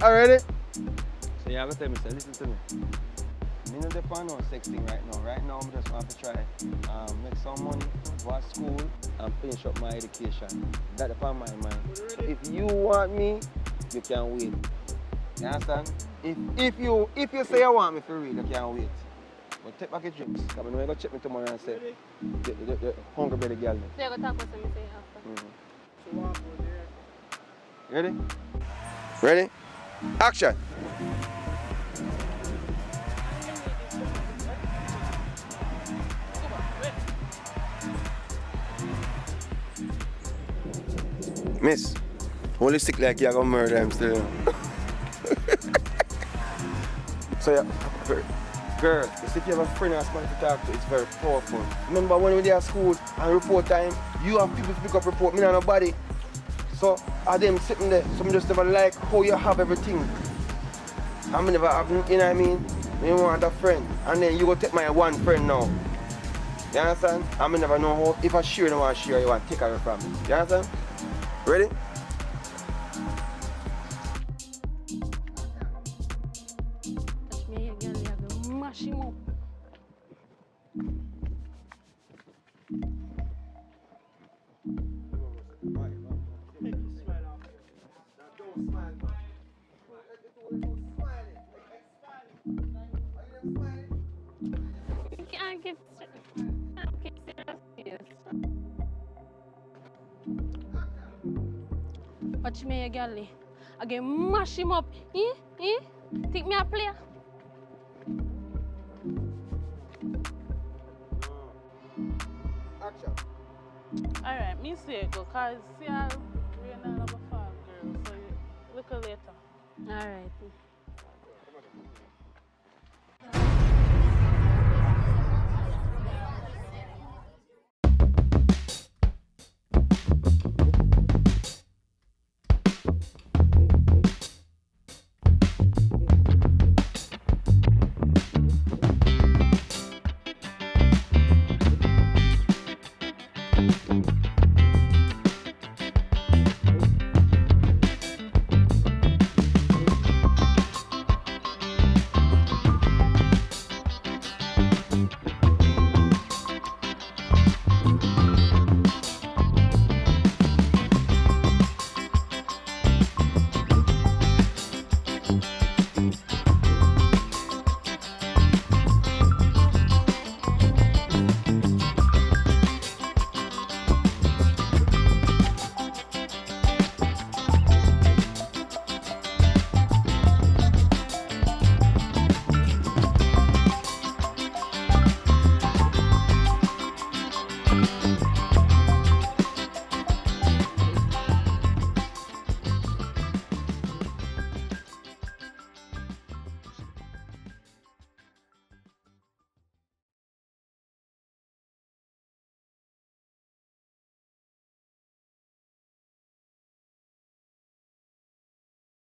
Already? So you have to tell me, say, listen to me. Me not depend on sex thing right now. Right now, I just want to try make some money, go to school, and finish up my education. That's upon my mind. So if you want me, you can wait. You understand? If you say you want me for real, you can wait. But take back your drinks. Because I'm going to check me tomorrow and say, the hungry belly girl. So you're going to talk with me after. Ready? Ready? Action! Miss, only sick like you're gonna murder him still. So yeah, girl, you see if you have a friend or somebody to talk to, it's very powerful. Remember when we were at school and report time, you have people to pick up report, me and nobody. So are them sitting there, so I just never like how you have everything. I never have, you know what I mean? Me want a friend, and then you go take my one friend now. You understand? I never know how, if I share, you want to share, you want to take her from me. You understand? Ready? Touch me again, you have to mash him up. You can't give serious. Watch me, girl. I get mash him up. Think me a player? Action. Alright, me say go, cause see I'll rain all of a fall, girl. So look later. Alright.